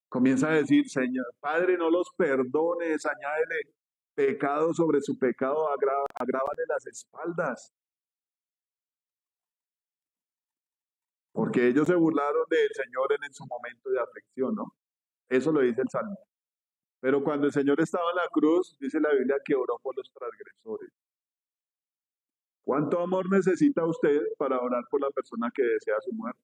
Comienza a decir, Señor, Padre, no los perdones, añádele pecado sobre su pecado, agrávale las espaldas, porque ellos se burlaron del Señor en su momento de aflicción, ¿no? Eso lo dice el Salmo. Pero cuando el Señor estaba en la cruz, dice la Biblia que oró por los transgresores. ¿Cuánto amor necesita usted para orar por la persona que desea su muerte?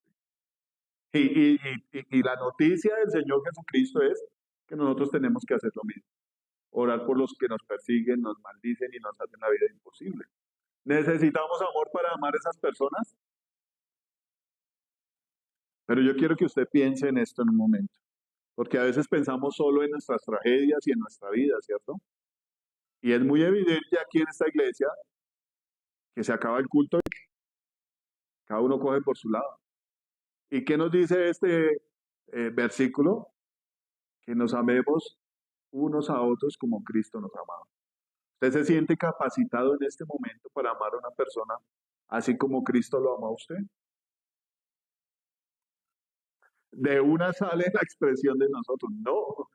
Y la noticia del Señor Jesucristo es que nosotros tenemos que hacer lo mismo. Orar por los que nos persiguen, nos maldicen y nos hacen la vida imposible. ¿Necesitamos amor para amar a esas personas? Pero yo quiero que usted piense en esto en un momento, porque a veces pensamos solo en nuestras tragedias y en nuestra vida, ¿cierto? Y es muy evidente aquí en esta iglesia que se acaba el culto y cada uno coge por su lado. ¿Y qué nos dice este versículo? Que nos amemos unos a otros como Cristo nos amaba. ¿Usted se siente capacitado en este momento para amar a una persona así como Cristo lo amó a usted? De una sale la expresión de nosotros, no,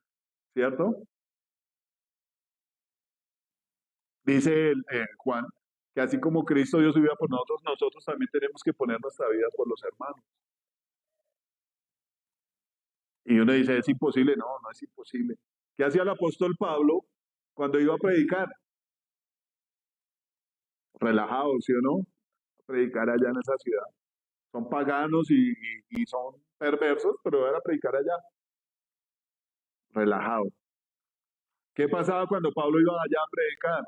¿cierto? Dice Juan que así como Cristo dio su vida por nosotros, nosotros también tenemos que poner nuestra vida por los hermanos. Y uno dice, ¿es imposible? No, no es imposible. ¿Qué hacía el apóstol Pablo cuando iba a predicar? Relajado, ¿sí o no? A predicar allá en esa ciudad. Son paganos y son perversos, pero era predicar allá, relajado. ¿Qué pasaba cuando Pablo iba allá a predicar?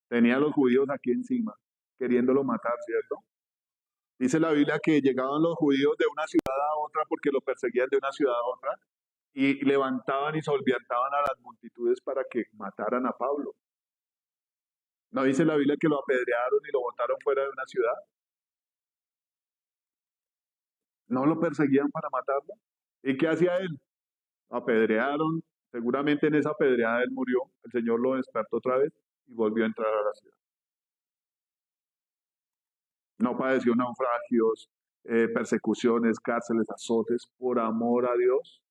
Tenía a los judíos aquí encima, queriéndolo matar, ¿cierto? Dice la Biblia que llegaban los judíos de una ciudad a otra porque lo perseguían de una ciudad a otra y levantaban y solviantaban a las multitudes para que mataran a Pablo. ¿No dice la Biblia que lo apedrearon y lo botaron fuera de una ciudad? ¿No lo perseguían para matarlo? ¿Y qué hacía él? Apedrearon, seguramente en esa apedreada él murió, el Señor lo despertó otra vez y volvió a entrar a la ciudad. No padeció naufragios, persecuciones, cárceles, azotes por amor a Dios.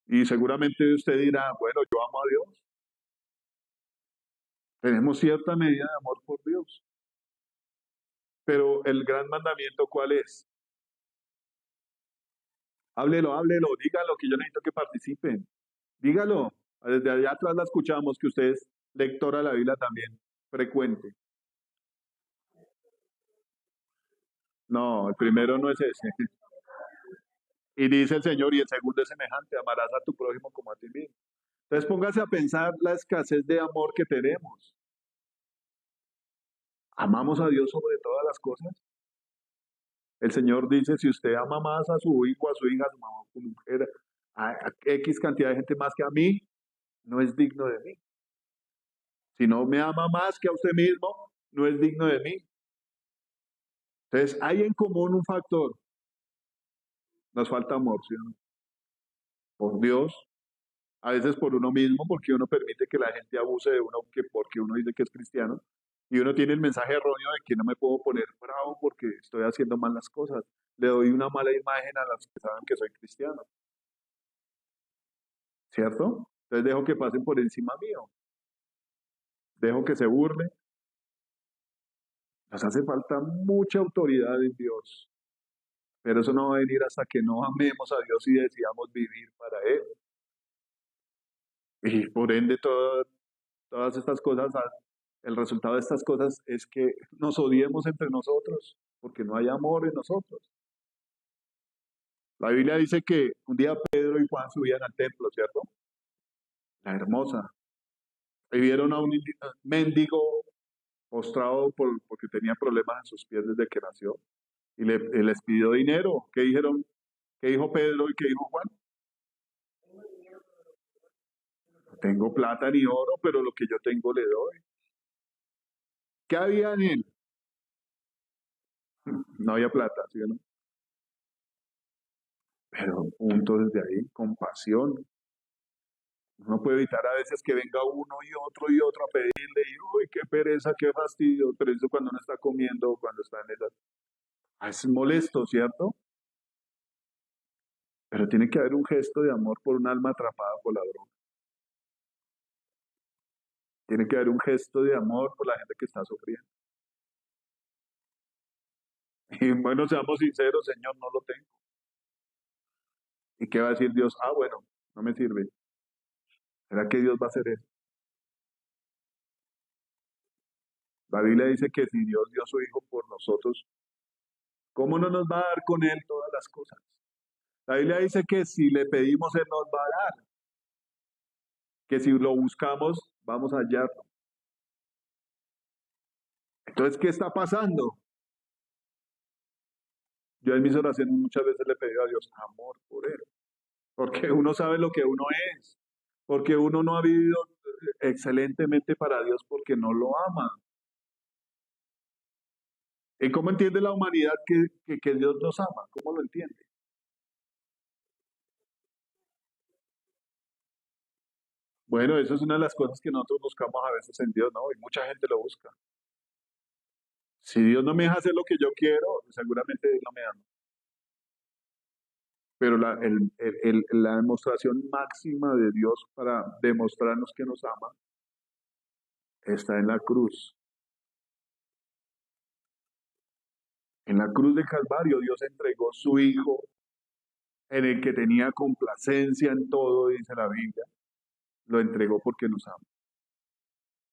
Y seguramente usted dirá, bueno, yo amo a Dios. Tenemos cierta medida de amor por Dios. Pero el gran mandamiento, ¿cuál es? Háblelo, háblelo, dígalo, que yo necesito que participen. Dígalo. Desde allá atrás la escuchamos, que usted es lectora de la Biblia también, frecuente. No, el primero no es ese. Y dice el Señor, y el segundo es semejante, amarás a tu prójimo como a ti mismo. Entonces póngase a pensar la escasez de amor que tenemos. ¿Amamos a Dios sobre todas las cosas? El Señor dice, si usted ama más a su hijo, a su hija, a su mamá, a su mujer, a X cantidad de gente más que a mí, no es digno de mí. Si no me ama más que a usted mismo, no es digno de mí. Entonces, hay en común un factor. Nos falta amor, ¿sí o no? Por Dios, a veces por uno mismo, porque uno permite que la gente abuse de uno, porque uno dice que es cristiano, y uno tiene el mensaje erróneo de que no me puedo poner bravo porque estoy haciendo mal las cosas. Le doy una mala imagen a las que saben que soy cristiano, ¿cierto? Entonces dejo que pasen por encima mío, dejo que se burlen. Nos hace falta mucha autoridad en Dios, pero eso no va a venir hasta que no amemos a Dios y decidamos vivir para Él. Y por ende, todas estas cosas, el resultado de estas cosas es que nos odiemos entre nosotros, porque no hay amor en nosotros. La Biblia dice que un día Pedro y Juan subían al templo, ¿cierto? La hermosa. Y vieron a un mendigo postrado porque tenía problemas en sus pies desde que nació. Y les pidió dinero. ¿Qué dijeron? ¿Qué dijo Pedro y qué dijo Juan? No tengo plata ni oro, pero lo que yo tengo le doy. ¿Qué había en él? No había plata, ¿sí o no? Pero punto desde ahí, compasión. No puede evitar a veces que venga uno y otro a pedirle, y uy, qué pereza, qué fastidio, pero eso cuando uno está comiendo, cuando está en esa... Es molesto, ¿cierto? Pero tiene que haber un gesto de amor por un alma atrapada por la droga. Tiene que haber un gesto de amor por la gente que está sufriendo. Y bueno, seamos sinceros, Señor, no lo tengo. ¿Y qué va a decir Dios? Ah, bueno, no me sirve. ¿Será que Dios va a hacer eso? La Biblia dice que si Dios dio a su Hijo por nosotros, ¿cómo no nos va a dar con Él todas las cosas? La Biblia dice que si le pedimos, Él nos va a dar, que si lo buscamos, vamos a hallarlo. Entonces, ¿qué está pasando? Yo en mis oraciones muchas veces le he pedido a Dios amor por Él, porque uno sabe lo que uno es, porque uno no ha vivido excelentemente para Dios porque no lo ama. ¿Y cómo entiende la humanidad que Dios nos ama? ¿Cómo lo entiende? Bueno, eso es una de las cosas que nosotros buscamos a veces en Dios, ¿no? Y mucha gente lo busca. Si Dios no me deja hacer lo que yo quiero, seguramente Dios no me ama. Pero la demostración máxima de Dios para demostrarnos que nos ama está en la cruz. En la cruz de Calvario Dios entregó su Hijo, en el que tenía complacencia en todo, dice la Biblia. Lo entregó porque nos ama.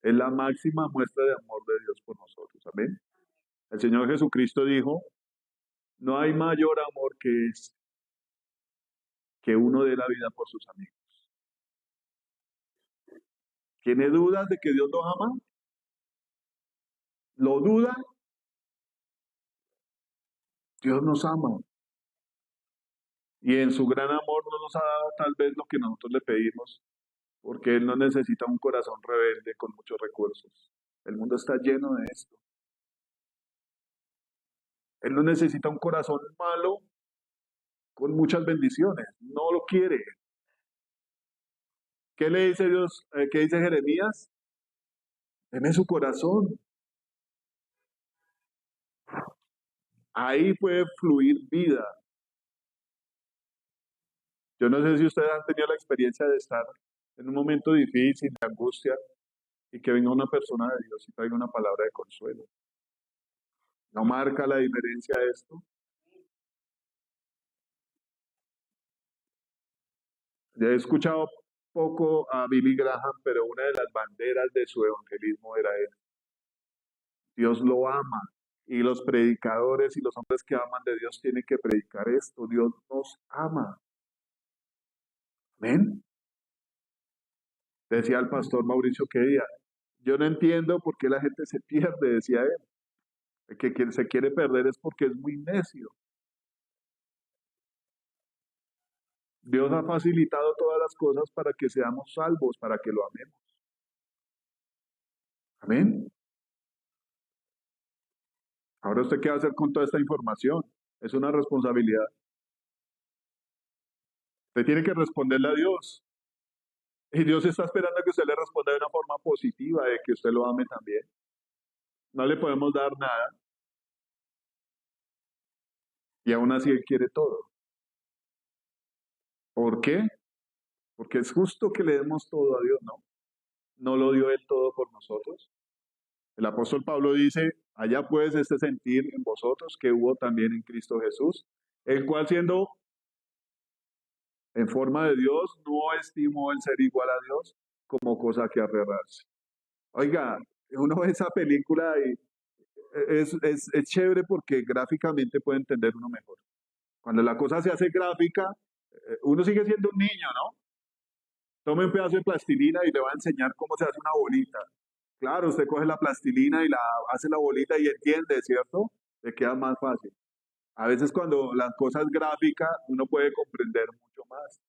Es la máxima muestra de amor de Dios por nosotros. Amén. El Señor Jesucristo dijo, no hay mayor amor que este, que uno dé la vida por sus amigos. ¿Tiene dudas de que Dios los ama? ¿Lo duda? Dios nos ama. Y en su gran amor no nos ha dado tal vez lo que nosotros le pedimos, porque Él no necesita un corazón rebelde con muchos recursos. El mundo está lleno de esto. Él no necesita un corazón malo con muchas bendiciones. No lo quiere. ¿Qué le dice Dios? ¿Qué dice Jeremías? Deme su corazón. Ahí puede fluir vida. Yo no sé si ustedes han tenido la experiencia de estar en un momento difícil, de angustia, y que venga una persona de Dios y traiga una palabra de consuelo. ¿No marca la diferencia esto? Ya he escuchado poco a Billy Graham, pero una de las banderas de su evangelismo era él. Dios lo ama. Y los predicadores y los hombres que aman de Dios tienen que predicar esto. Dios nos ama. ¿Ven? Decía el pastor Mauricio que día. Yo no entiendo por qué la gente se pierde, decía él. El que quien se quiere perder es porque es muy necio. Dios ha facilitado todas las cosas para que seamos salvos, para que lo amemos. Amén. Ahora usted qué va a hacer con toda esta información. Es una responsabilidad. Usted tiene que responderle a Dios. Y Dios está esperando que usted le responda de una forma positiva, de que usted lo ame también. No le podemos dar nada y aún así Él quiere todo. ¿Por qué? Porque es justo que le demos todo a Dios, ¿no? ¿No lo dio Él todo por nosotros? El apóstol Pablo dice, allá pues este sentir en vosotros que hubo también en Cristo Jesús, el cual siendo en forma de Dios, no estimó el ser igual a Dios como cosa que aferrarse. Oiga, uno ve esa película y es chévere porque gráficamente puede entender uno mejor. Cuando la cosa se hace gráfica, uno sigue siendo un niño, ¿no? Tome un pedazo de plastilina y le va a enseñar cómo se hace una bolita. Claro, usted coge la plastilina y la hace la bolita y entiende, ¿cierto? Le queda más fácil. A veces cuando las cosas gráficas uno puede comprender mucho más.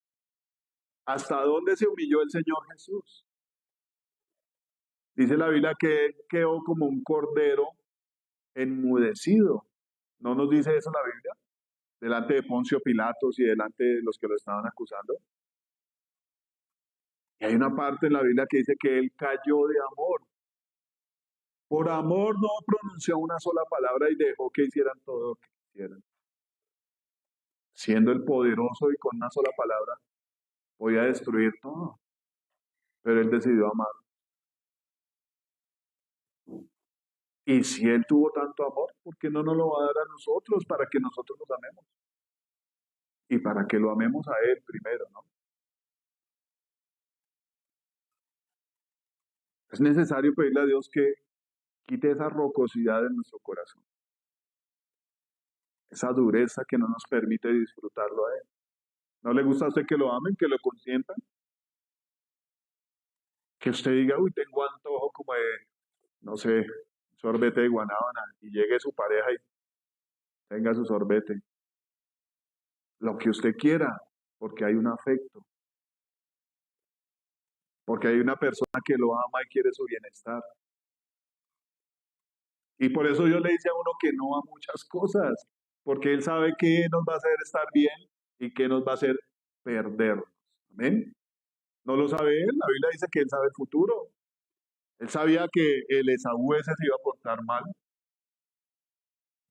¿Hasta dónde se humilló el Señor Jesús? Dice la Biblia que él quedó como un cordero enmudecido. ¿No nos dice eso la Biblia? Delante de Poncio Pilatos y delante de los que lo estaban acusando. Y hay una parte en la Biblia que dice que él cayó de amor. Por amor no pronunció una sola palabra y dejó que hicieran todo lo que quisieran. Siendo el poderoso y con una sola palabra podía destruir todo. Pero él decidió amar. Y si él tuvo tanto amor, ¿por qué no nos lo va a dar a nosotros para que nosotros nos amemos? Y para que lo amemos a él primero, ¿no? Es necesario pedirle a Dios que quite esa rocosidad de nuestro corazón, esa dureza que no nos permite disfrutarlo a Él. ¿No le gusta a usted que lo amen, que lo consientan? Que usted diga, uy, tengo antojo como de, no sé, sorbete de guanábana, y llegue su pareja y tenga su sorbete. Lo que usted quiera, porque hay un afecto, porque hay una persona que lo ama y quiere su bienestar. Y por eso Dios le dice a uno que no a muchas cosas, porque Él sabe qué nos va a hacer estar bien y qué nos va a hacer perdernos. Amén. No lo sabe Él, la Biblia dice que Él sabe el futuro. Él sabía que el Esaú ese se iba a portar mal.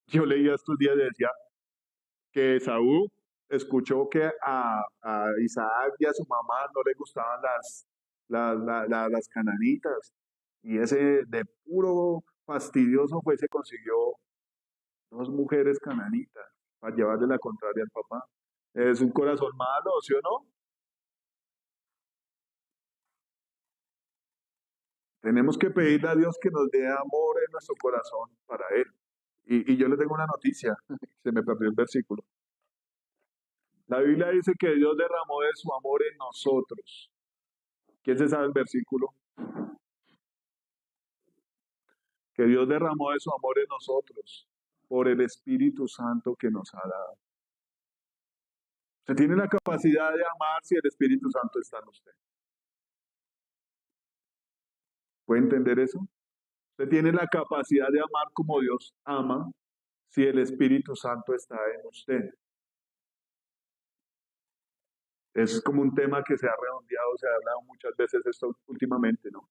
Yo leía estos días y decía que Esaú escuchó que a Isaac y a su mamá no le gustaban las cananitas. Y ese de puro fastidioso fue, se consiguió 2 mujeres cananitas para llevarle la contraria al papá. Es un corazón malo, ¿sí o no? Tenemos que pedirle a Dios que nos dé amor en nuestro corazón para Él. Y yo le tengo una noticia, se me perdió el versículo. La Biblia dice que Dios derramó de su amor en nosotros. ¿Quién se sabe el versículo? Que Dios derramó de su amor en nosotros por el Espíritu Santo que nos ha dado. Usted tiene la capacidad de amar si el Espíritu Santo está en usted. ¿Puede entender eso? Usted tiene la capacidad de amar como Dios ama si el Espíritu Santo está en usted. Es como un tema que se ha redondeado, se ha hablado muchas veces esto últimamente, ¿no?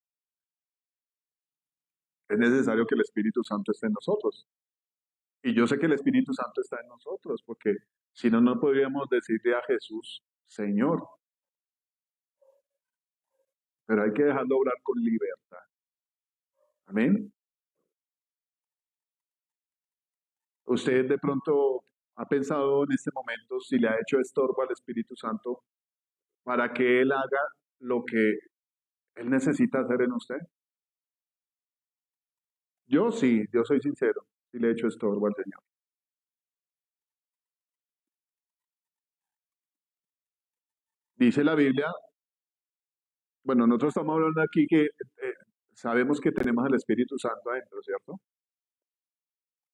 Es necesario que el Espíritu Santo esté en nosotros. Y yo sé que el Espíritu Santo está en nosotros, porque si no, no podríamos decirle a Jesús, Señor. Pero hay que dejarlo obrar con libertad. Amén. Usted de pronto ha pensado en este momento si le ha hecho estorbo al Espíritu Santo para que Él haga lo que Él necesita hacer en usted. Yo sí, yo soy sincero, si le he hecho estorbo al Señor. Dice la Biblia, bueno, nosotros estamos hablando aquí que sabemos que tenemos al Espíritu Santo adentro, ¿cierto?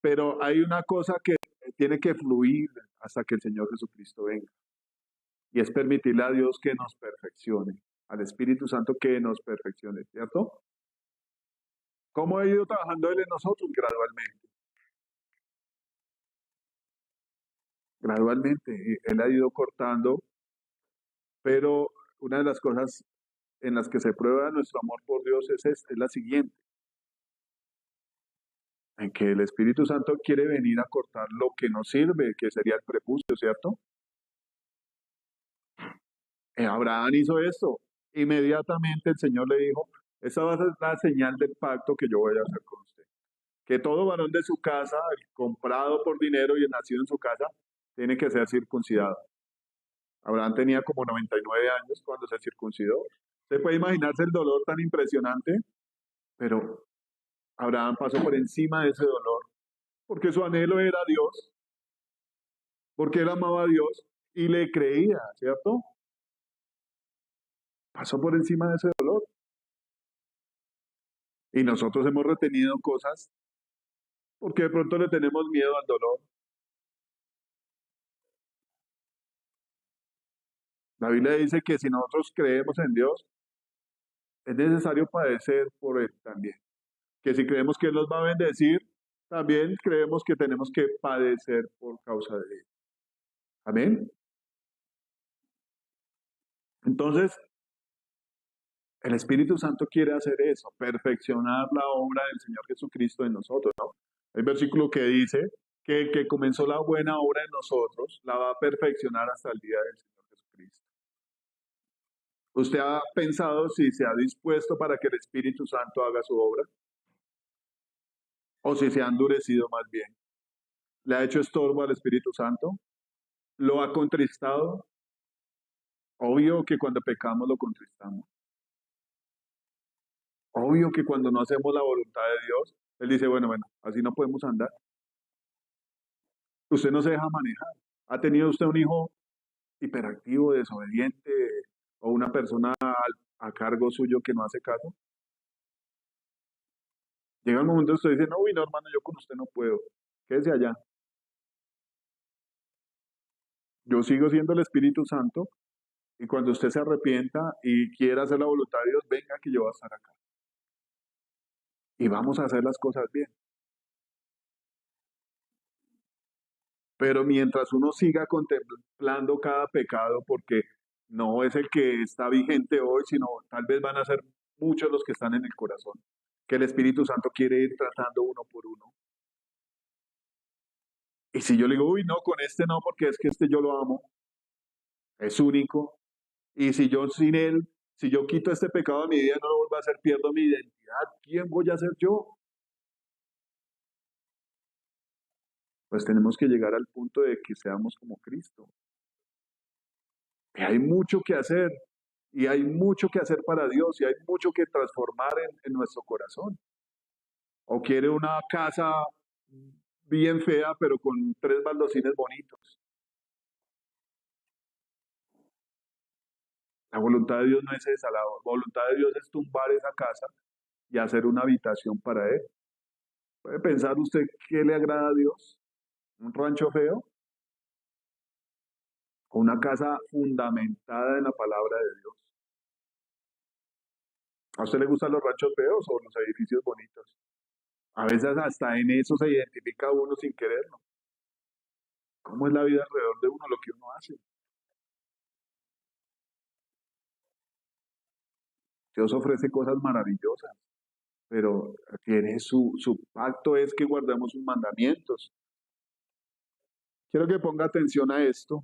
Pero hay una cosa que tiene que fluir hasta que el Señor Jesucristo venga. Y es permitirle a Dios que nos perfeccione, al Espíritu Santo que nos perfeccione, ¿cierto? ¿Cómo ha ido trabajando Él en nosotros? Gradualmente, gradualmente. Él ha ido cortando, pero una de las cosas en las que se prueba nuestro amor por Dios es la siguiente, en que el Espíritu Santo quiere venir a cortar lo que nos sirve, que sería el prepucio, ¿cierto? Abraham hizo esto. Inmediatamente el Señor le dijo, esa va a ser la señal del pacto que yo voy a hacer con usted. Que todo varón de su casa, el comprado por dinero y el nacido en su casa, tiene que ser circuncidado. Abraham tenía como 99 años cuando se circuncidó. Usted puede imaginarse el dolor tan impresionante, pero Abraham pasó por encima de ese dolor, porque su anhelo era Dios, porque él amaba a Dios y le creía, ¿cierto? Pasó por encima de ese dolor. Y nosotros hemos retenido cosas porque de pronto le tenemos miedo al dolor. La Biblia dice que si nosotros creemos en Dios, es necesario padecer por Él también. Que si creemos que Él nos va a bendecir, también creemos que tenemos que padecer por causa de Él. Amén. Entonces, el Espíritu Santo quiere hacer eso, perfeccionar la obra del Señor Jesucristo en nosotros, ¿no? Hay versículo que dice que el que comenzó la buena obra en nosotros la va a perfeccionar hasta el día del Señor Jesucristo. ¿Usted ha pensado si se ha dispuesto para que el Espíritu Santo haga su obra? ¿O si se ha endurecido más bien? ¿Le ha hecho estorbo al Espíritu Santo? ¿Lo ha contristado? Obvio que cuando pecamos lo contristamos. Obvio que cuando no hacemos la voluntad de Dios, Él dice, bueno, así no podemos andar. Usted no se deja manejar. ¿Ha tenido usted un hijo hiperactivo, desobediente o una persona a cargo suyo que no hace caso? Llega el momento que usted dice, no, uy, no, hermano, yo con usted no puedo. Quédese allá. Yo sigo siendo el Espíritu Santo y cuando usted se arrepienta y quiera hacer la voluntad de Dios, venga que yo voy a estar acá. Y vamos a hacer las cosas bien. Pero mientras uno siga contemplando cada pecado, porque no es el que está vigente hoy, sino tal vez van a ser muchos los que están en el corazón, que el Espíritu Santo quiere ir tratando uno por uno. Y si yo le digo, uy, no, con este no, porque es que este yo lo amo, es único. Y si yo sin él, Si yo quito este pecado de mi vida, no lo vuelvo a hacer, pierdo mi identidad. ¿Quién voy a ser yo? Pues tenemos que llegar al punto de que seamos como Cristo. Y hay mucho que hacer, y hay mucho que hacer para Dios, y hay mucho que transformar en nuestro corazón. O quiere una casa bien fea, pero con 3 baldocines bonitos. La voluntad de Dios no es esa, la voluntad de Dios es tumbar esa casa y hacer una habitación para Él. ¿Puede pensar usted qué le agrada a Dios? ¿Un rancho feo? ¿O una casa fundamentada en la palabra de Dios? ¿A usted le gustan los ranchos feos o los edificios bonitos? A veces hasta en eso se identifica uno sin quererlo. ¿Cómo es la vida alrededor de uno, lo que uno hace? Dios ofrece cosas maravillosas, pero tiene su pacto es que guardemos sus mandamientos. Quiero que ponga atención a esto.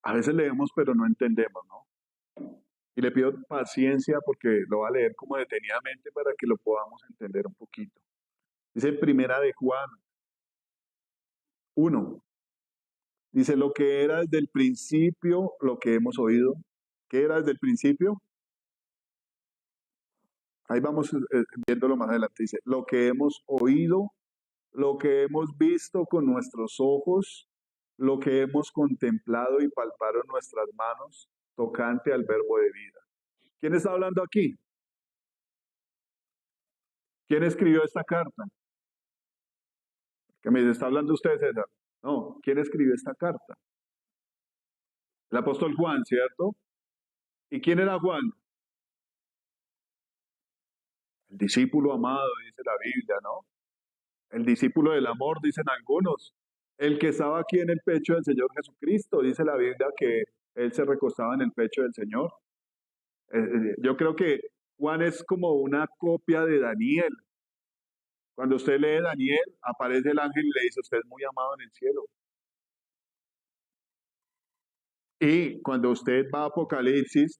A veces leemos, pero no entendemos, ¿no? Y le pido paciencia porque lo va a leer como detenidamente para que lo podamos entender un poquito. Dice Primera de Juan 1. Dice, lo que era desde el principio, lo que hemos oído. ¿Qué era desde el principio? Ahí vamos viéndolo más adelante. Dice, lo que hemos oído, lo que hemos visto con nuestros ojos, lo que hemos contemplado y palpado en nuestras manos, tocante al verbo de vida. ¿Quién está hablando aquí? ¿Quién escribió esta carta? Que me está hablando usted, César. No, ¿quién escribió esta carta? El apóstol Juan, ¿cierto? ¿Y quién era Juan? El discípulo amado, dice la Biblia, ¿no? El discípulo del amor, dicen algunos. El que estaba aquí en el pecho del Señor Jesucristo, dice la Biblia que él se recostaba en el pecho del Señor. Yo creo que Juan es como una copia de Daniel. Cuando usted lee Daniel, aparece el ángel y le dice, usted es muy amado en el cielo. Y cuando usted va a Apocalipsis,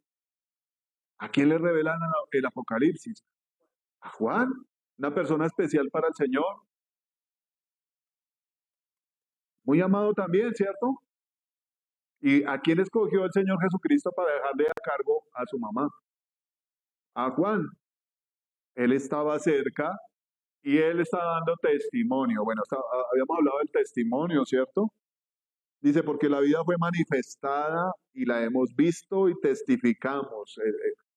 ¿a quién le revelan el Apocalipsis? A Juan, una persona especial para el Señor, muy amado también, ¿cierto? ¿Y a quién escogió el Señor Jesucristo para dejarle a cargo a su mamá? A Juan. Él estaba cerca y él estaba dando testimonio. Bueno, habíamos hablado del testimonio, ¿cierto? Dice, porque la vida fue manifestada y la hemos visto y testificamos.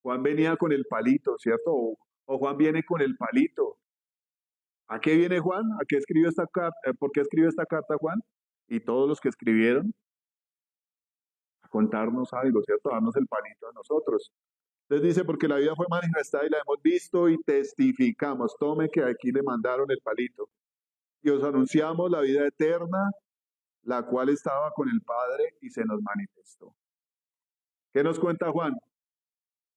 Juan venía con el palito, ¿cierto? O Juan viene con el palito. ¿A qué viene Juan? ¿A qué escribe esta carta? ¿Por qué escribe esta carta Juan? Y todos los que escribieron a contarnos algo, ¿cierto? A darnos el palito a nosotros. Entonces dice, porque la vida fue manifestada y la hemos visto y testificamos. Tome que aquí le mandaron el palito. Y os anunciamos la vida eterna, la cual estaba con el Padre y se nos manifestó. ¿Qué nos cuenta Juan?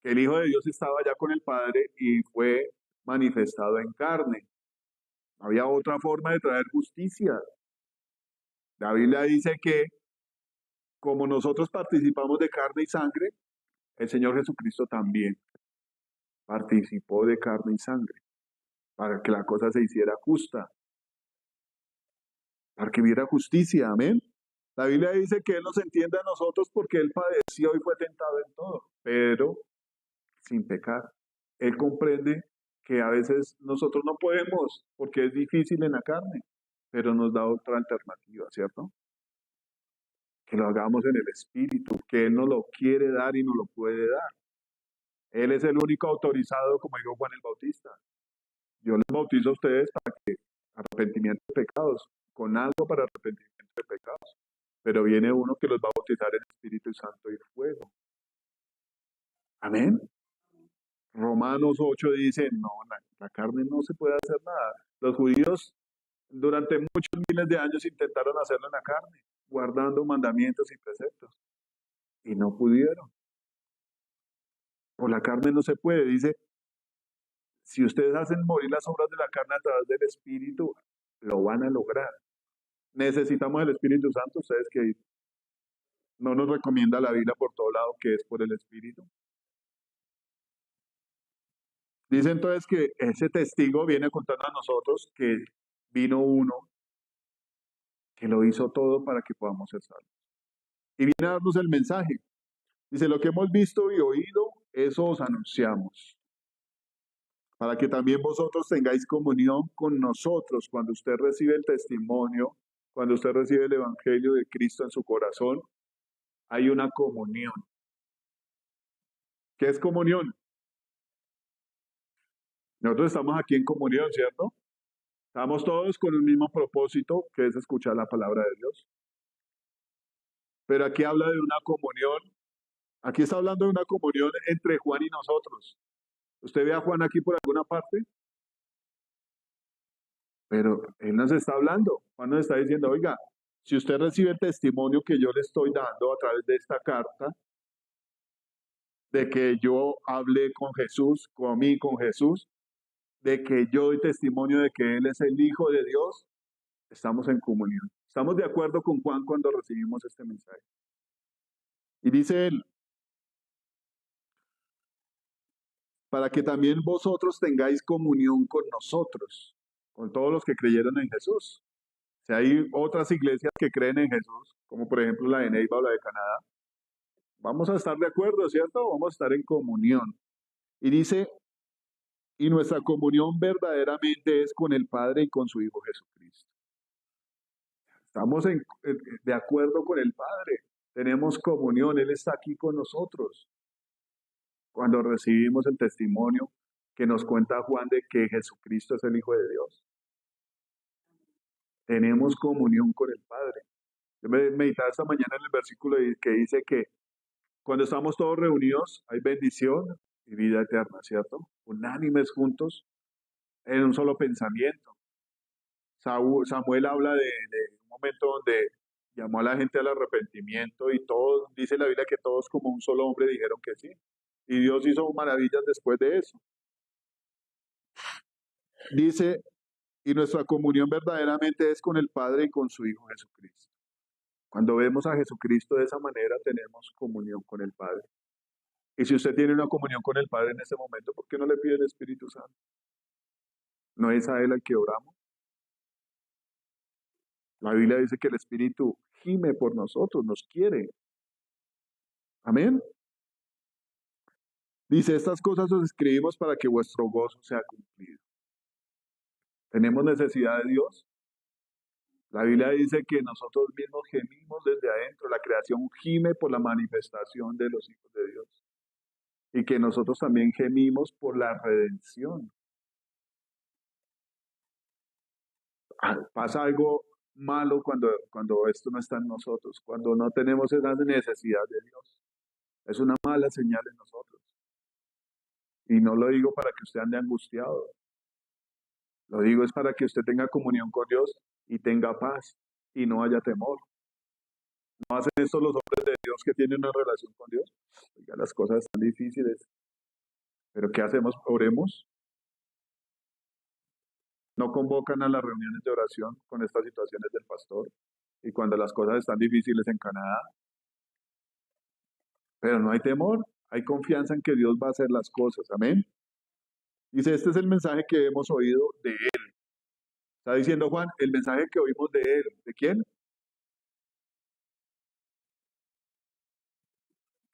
Que el Hijo de Dios estaba ya con el Padre y fue manifestado en carne. Había otra forma de traer justicia. La Biblia dice que como nosotros participamos de carne y sangre, el Señor Jesucristo también participó de carne y sangre para que la cosa se hiciera justa, para que hubiera justicia, amén. La Biblia dice que Él nos entiende a nosotros porque Él padeció y fue tentado en todo, pero sin pecar. Él comprende que a veces nosotros no podemos porque es difícil en la carne, pero nos da otra alternativa, ¿cierto? Que lo hagamos en el Espíritu, que Él nos lo quiere dar y nos lo puede dar. Él es el único autorizado, como dijo Juan el Bautista. Yo les bautizo a ustedes para que arrepentimiento de pecados, con algo para arrepentimiento de pecados. Pero viene uno que los va a bautizar en Espíritu Santo y fuego. Amén. Romanos 8 dice, no, la carne no se puede hacer nada. Los judíos durante muchos miles de años intentaron hacerlo en la carne, guardando mandamientos y preceptos, y no pudieron. Por la carne no se puede. Dice, si ustedes hacen morir las obras de la carne a través del Espíritu, lo van a lograr. Necesitamos el Espíritu Santo, ustedes que No nos recomienda la Biblia por todo lado que es por el Espíritu. Dice entonces que ese testigo viene contando a nosotros que vino uno que lo hizo todo para que podamos ser salvos. Y viene a darnos el mensaje. Dice, lo que hemos visto y oído, eso os anunciamos, para que también vosotros tengáis comunión con nosotros cuando usted recibe el testimonio, cuando usted recibe el Evangelio de Cristo en su corazón, hay una comunión. ¿Qué es comunión? Nosotros estamos aquí en comunión, ¿cierto? Estamos todos con un mismo propósito, que es escuchar la palabra de Dios. Pero aquí habla de una comunión, aquí está hablando de una comunión entre Juan y nosotros. ¿Usted ve a Juan aquí por alguna parte? Pero él nos está hablando. Juan nos está diciendo, oiga, si usted recibe el testimonio que yo le estoy dando a través de esta carta, de que yo hablé con Jesús, comí con Jesús, de que yo doy testimonio de que Él es el Hijo de Dios, estamos en comunión. Estamos de acuerdo con Juan cuando recibimos este mensaje. Y dice él, para que también vosotros tengáis comunión con nosotros, con todos los que creyeron en Jesús. Si hay otras iglesias que creen en Jesús, como por ejemplo la de Neiva o la de Canadá, vamos a estar de acuerdo, ¿cierto? Vamos a estar en comunión. Y dice, y nuestra comunión verdaderamente es con el Padre y con su Hijo Jesucristo. Estamos de acuerdo con el Padre, tenemos comunión, Él está aquí con nosotros. Cuando recibimos el testimonio que nos cuenta Juan de que Jesucristo es el Hijo de Dios, tenemos comunión con el Padre. Yo me meditaba esta mañana en el versículo que dice que cuando estamos todos reunidos hay bendición y vida eterna, ¿cierto? Unánimes juntos en un solo pensamiento. Samuel habla de un momento donde llamó a la gente al arrepentimiento y todos, dice la Biblia que todos como un solo hombre dijeron que sí. Y Dios hizo maravillas después de eso. Dice, y nuestra comunión verdaderamente es con el Padre y con su Hijo Jesucristo. Cuando vemos a Jesucristo de esa manera, tenemos comunión con el Padre. Y si usted tiene una comunión con el Padre en este momento, ¿por qué no le pide el Espíritu Santo? ¿No es a Él al que oramos? La Biblia dice que el Espíritu gime por nosotros, nos quiere. Amén. Dice, estas cosas os escribimos para que vuestro gozo sea cumplido. ¿Tenemos necesidad de Dios? La Biblia dice que nosotros mismos gemimos desde adentro, la creación gime por la manifestación de los hijos de Dios. Y que nosotros también gemimos por la redención. Pasa algo malo cuando esto no está en nosotros, cuando no tenemos esa necesidad de Dios. Es una mala señal en nosotros. Y no lo digo para que usted ande angustiado. Lo digo es para que usted tenga comunión con Dios y tenga paz y no haya temor. ¿No hacen esto los hombres de Dios que tienen una relación con Dios? Oiga, las cosas están difíciles. ¿Pero qué hacemos? Oremos. No convocan a las reuniones de oración con estas situaciones del pastor. Y cuando las cosas están difíciles en Canadá, pero no hay temor, hay confianza en que Dios va a hacer las cosas. Amén. Dice, este es el mensaje que hemos oído de Él. Está diciendo Juan, el mensaje que oímos de Él. ¿De quién?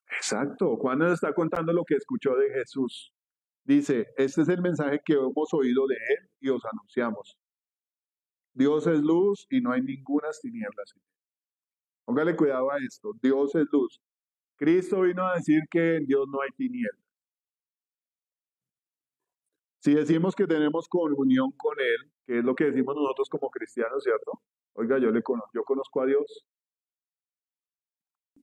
Exacto. Juan nos está contando lo que escuchó de Jesús. Dice, este es el mensaje que hemos oído de Él y os anunciamos. Dios es luz y no hay ninguna tinieblas. Póngale cuidado a esto. Dios es luz. Cristo vino a decir que en Dios no hay tinieblas. Si decimos que tenemos comunión con Él, que es lo que decimos nosotros como cristianos, ¿cierto? Oiga, yo conozco a Dios.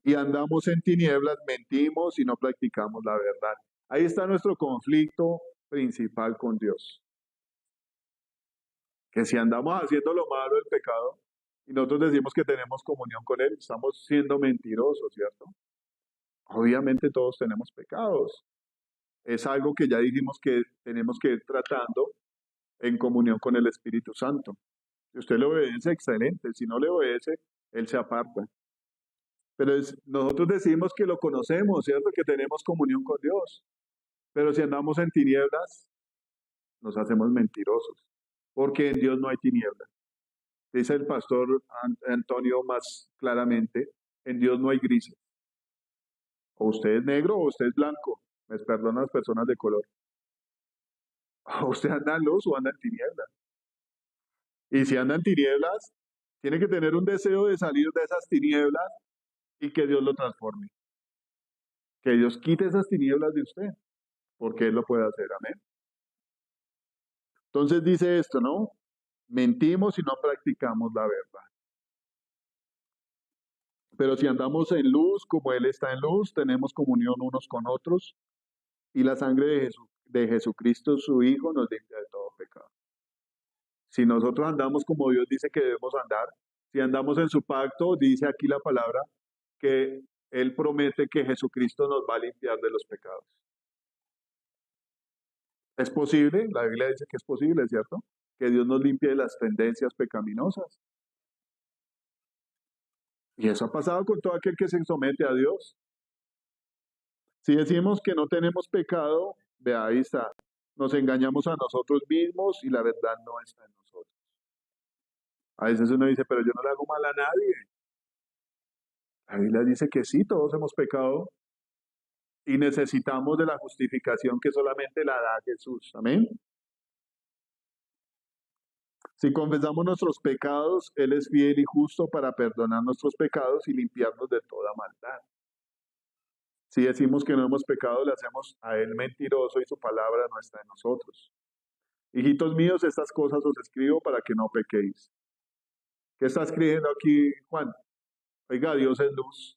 Y andamos en tinieblas, mentimos y no practicamos la verdad. Ahí está nuestro conflicto principal con Dios. Que si andamos haciendo lo malo, el pecado, y nosotros decimos que tenemos comunión con Él, estamos siendo mentirosos, ¿cierto? Obviamente todos tenemos pecados. Es algo que ya dijimos que tenemos que ir tratando en comunión con el Espíritu Santo. Si usted le obedece, excelente. Si no le obedece, Él se aparta. Pero nosotros decimos que lo conocemos, ¿cierto? Que tenemos comunión con Dios. Pero si andamos en tinieblas, nos hacemos mentirosos, porque en Dios no hay tinieblas. Dice el pastor Antonio más claramente, en Dios no hay grises. O usted es negro o usted es blanco. Me perdonan las personas de color. O usted anda en luz o anda en tinieblas. Y si anda en tinieblas, tiene que tener un deseo de salir de esas tinieblas y que Dios lo transforme. Que Dios quite esas tinieblas de usted, porque Él lo puede hacer. Amén. Entonces dice esto, ¿no? Mentimos y no practicamos la verdad. Pero si andamos en luz, como Él está en luz, tenemos comunión unos con otros y la sangre de Jesucristo, su Hijo, nos limpia de todo pecado. Si nosotros andamos como Dios dice que debemos andar, si andamos en su pacto, dice aquí la palabra que Él promete que Jesucristo nos va a limpiar de los pecados. Es posible, la Biblia dice que es posible, ¿cierto? Que Dios nos limpie de las tendencias pecaminosas. Y eso ha pasado con todo aquel que se somete a Dios. Si decimos que no tenemos pecado, vea, ahí está. Nos engañamos a nosotros mismos y la verdad no está en nosotros. A veces uno dice, pero yo no le hago mal a nadie. La Biblia dice que sí, todos hemos pecado y necesitamos de la justificación que solamente la da Jesús. Amén. Si confesamos nuestros pecados, Él es fiel y justo para perdonar nuestros pecados y limpiarnos de toda maldad. Si decimos que no hemos pecado, le hacemos a Él mentiroso y su palabra no está en nosotros. Hijitos míos, estas cosas os escribo para que no pequéis. ¿Qué está escribiendo aquí Juan? Oiga, Dios es luz.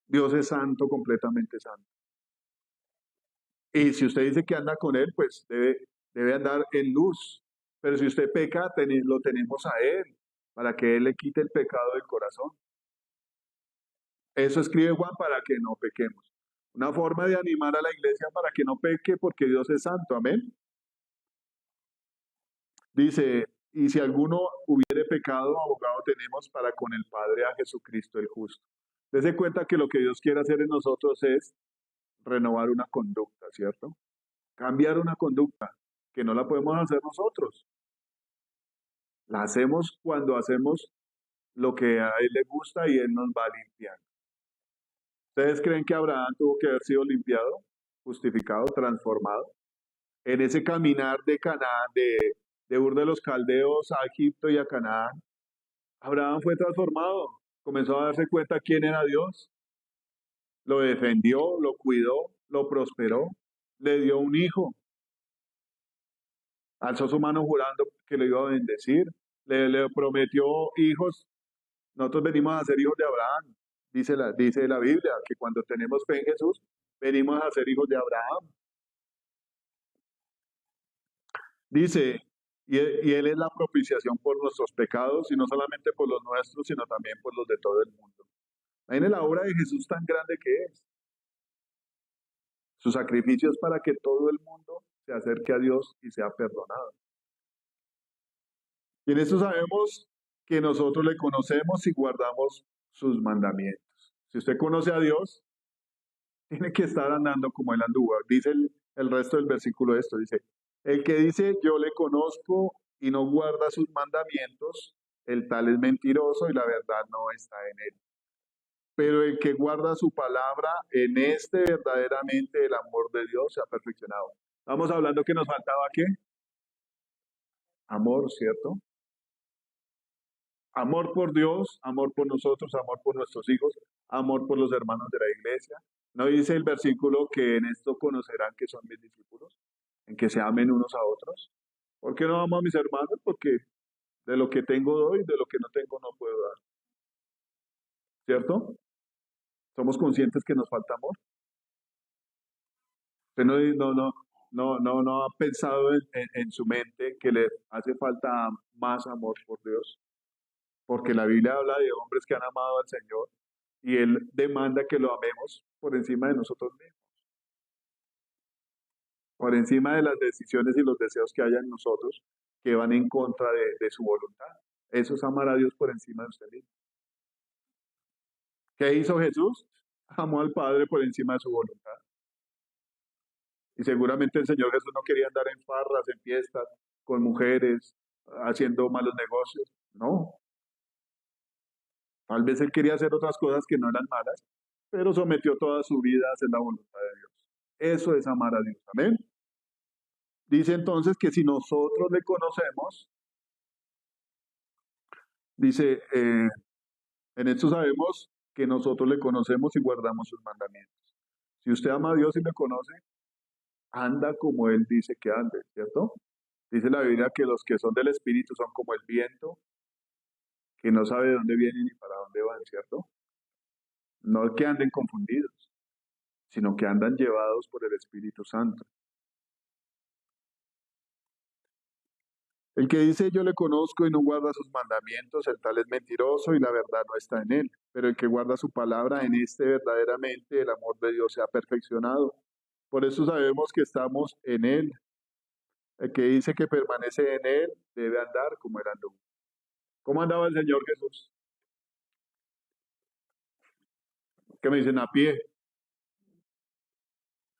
Dios es santo, completamente santo. Y si usted dice que anda con Él, pues debe andar en luz. Pero si usted peca, lo tenemos a Él, para que Él le quite el pecado del corazón. Eso escribe Juan para que no pequemos. Una forma de animar a la iglesia para que no peque porque Dios es santo. Amén. Dice, y si alguno hubiere pecado, abogado tenemos para con el Padre a Jesucristo el justo. Dese cuenta que lo que Dios quiere hacer en nosotros es renovar una conducta, ¿cierto? Cambiar una conducta que no la podemos hacer nosotros. La hacemos cuando hacemos lo que a Él le gusta y Él nos va limpiando. ¿Ustedes creen que Abraham tuvo que haber sido limpiado, justificado, transformado? En ese caminar de Canaán, de Ur de los Caldeos a Egipto y a Canaán, Abraham fue transformado, comenzó a darse cuenta quién era Dios, lo defendió, lo cuidó, lo prosperó, le dio un hijo, alzó su mano jurando que le iba a bendecir, le prometió hijos. Nosotros venimos a ser hijos de Abraham, dice la Biblia, que cuando tenemos fe en Jesús, venimos a ser hijos de Abraham. Dice, y Él es la propiciación por nuestros pecados, y no solamente por los nuestros, sino también por los de todo el mundo. Imaginen la obra de Jesús tan grande que es. Su sacrificio es para que todo el mundo se acerque a Dios y sea perdonado. Y en esto sabemos que nosotros le conocemos y guardamos sus mandamientos. Si usted conoce a Dios, tiene que estar andando como Él anduvo. Dice el resto del versículo de esto, dice, el que dice yo le conozco y no guarda sus mandamientos, el tal es mentiroso y la verdad no está en él. Pero el que guarda su palabra, en este verdaderamente el amor de Dios se ha perfeccionado. Estamos hablando que nos faltaba ¿qué? Amor, ¿cierto? Amor por Dios, amor por nosotros, amor por nuestros hijos, amor por los hermanos de la iglesia. ¿No dice el versículo que en esto conocerán que son mis discípulos? En que se amen unos a otros. ¿Por qué no amo a mis hermanos? Porque de lo que tengo doy, de lo que no tengo no puedo dar. ¿Cierto? ¿Somos conscientes que nos falta amor? Usted no ha pensado en su mente que le hace falta más amor por Dios, porque la Biblia habla de hombres que han amado al Señor y Él demanda que lo amemos por encima de nosotros mismos, por encima de las decisiones y los deseos que haya en nosotros que van en contra de su voluntad. Eso es amar a Dios por encima de usted mismo. ¿Qué hizo Jesús? Amó al Padre por encima de su voluntad. Y seguramente el Señor Jesús no quería andar en farras, en fiestas, con mujeres, haciendo malos negocios. No, tal vez él quería hacer otras cosas que no eran malas, pero sometió toda su vida a hacer la voluntad de Dios. Eso es amar a Dios. Amén. Dice entonces que si nosotros le conocemos, dice, en esto sabemos que nosotros le conocemos y guardamos sus mandamientos. Si usted ama a Dios y le conoce, anda como Él dice que ande, ¿cierto? Dice la Biblia que los que son del Espíritu son como el viento, que no sabe de dónde vienen ni para dónde van, ¿cierto? No que anden confundidos, sino que andan llevados por el Espíritu Santo. El que dice yo le conozco y no guarda sus mandamientos, el tal es mentiroso y la verdad no está en él. Pero el que guarda su palabra, en este verdaderamente el amor de Dios se ha perfeccionado. Por eso sabemos que estamos en él. El que dice que permanece en él debe andar como él andó. ¿Cómo andaba el Señor Jesús? ¿Qué me dicen? A pie.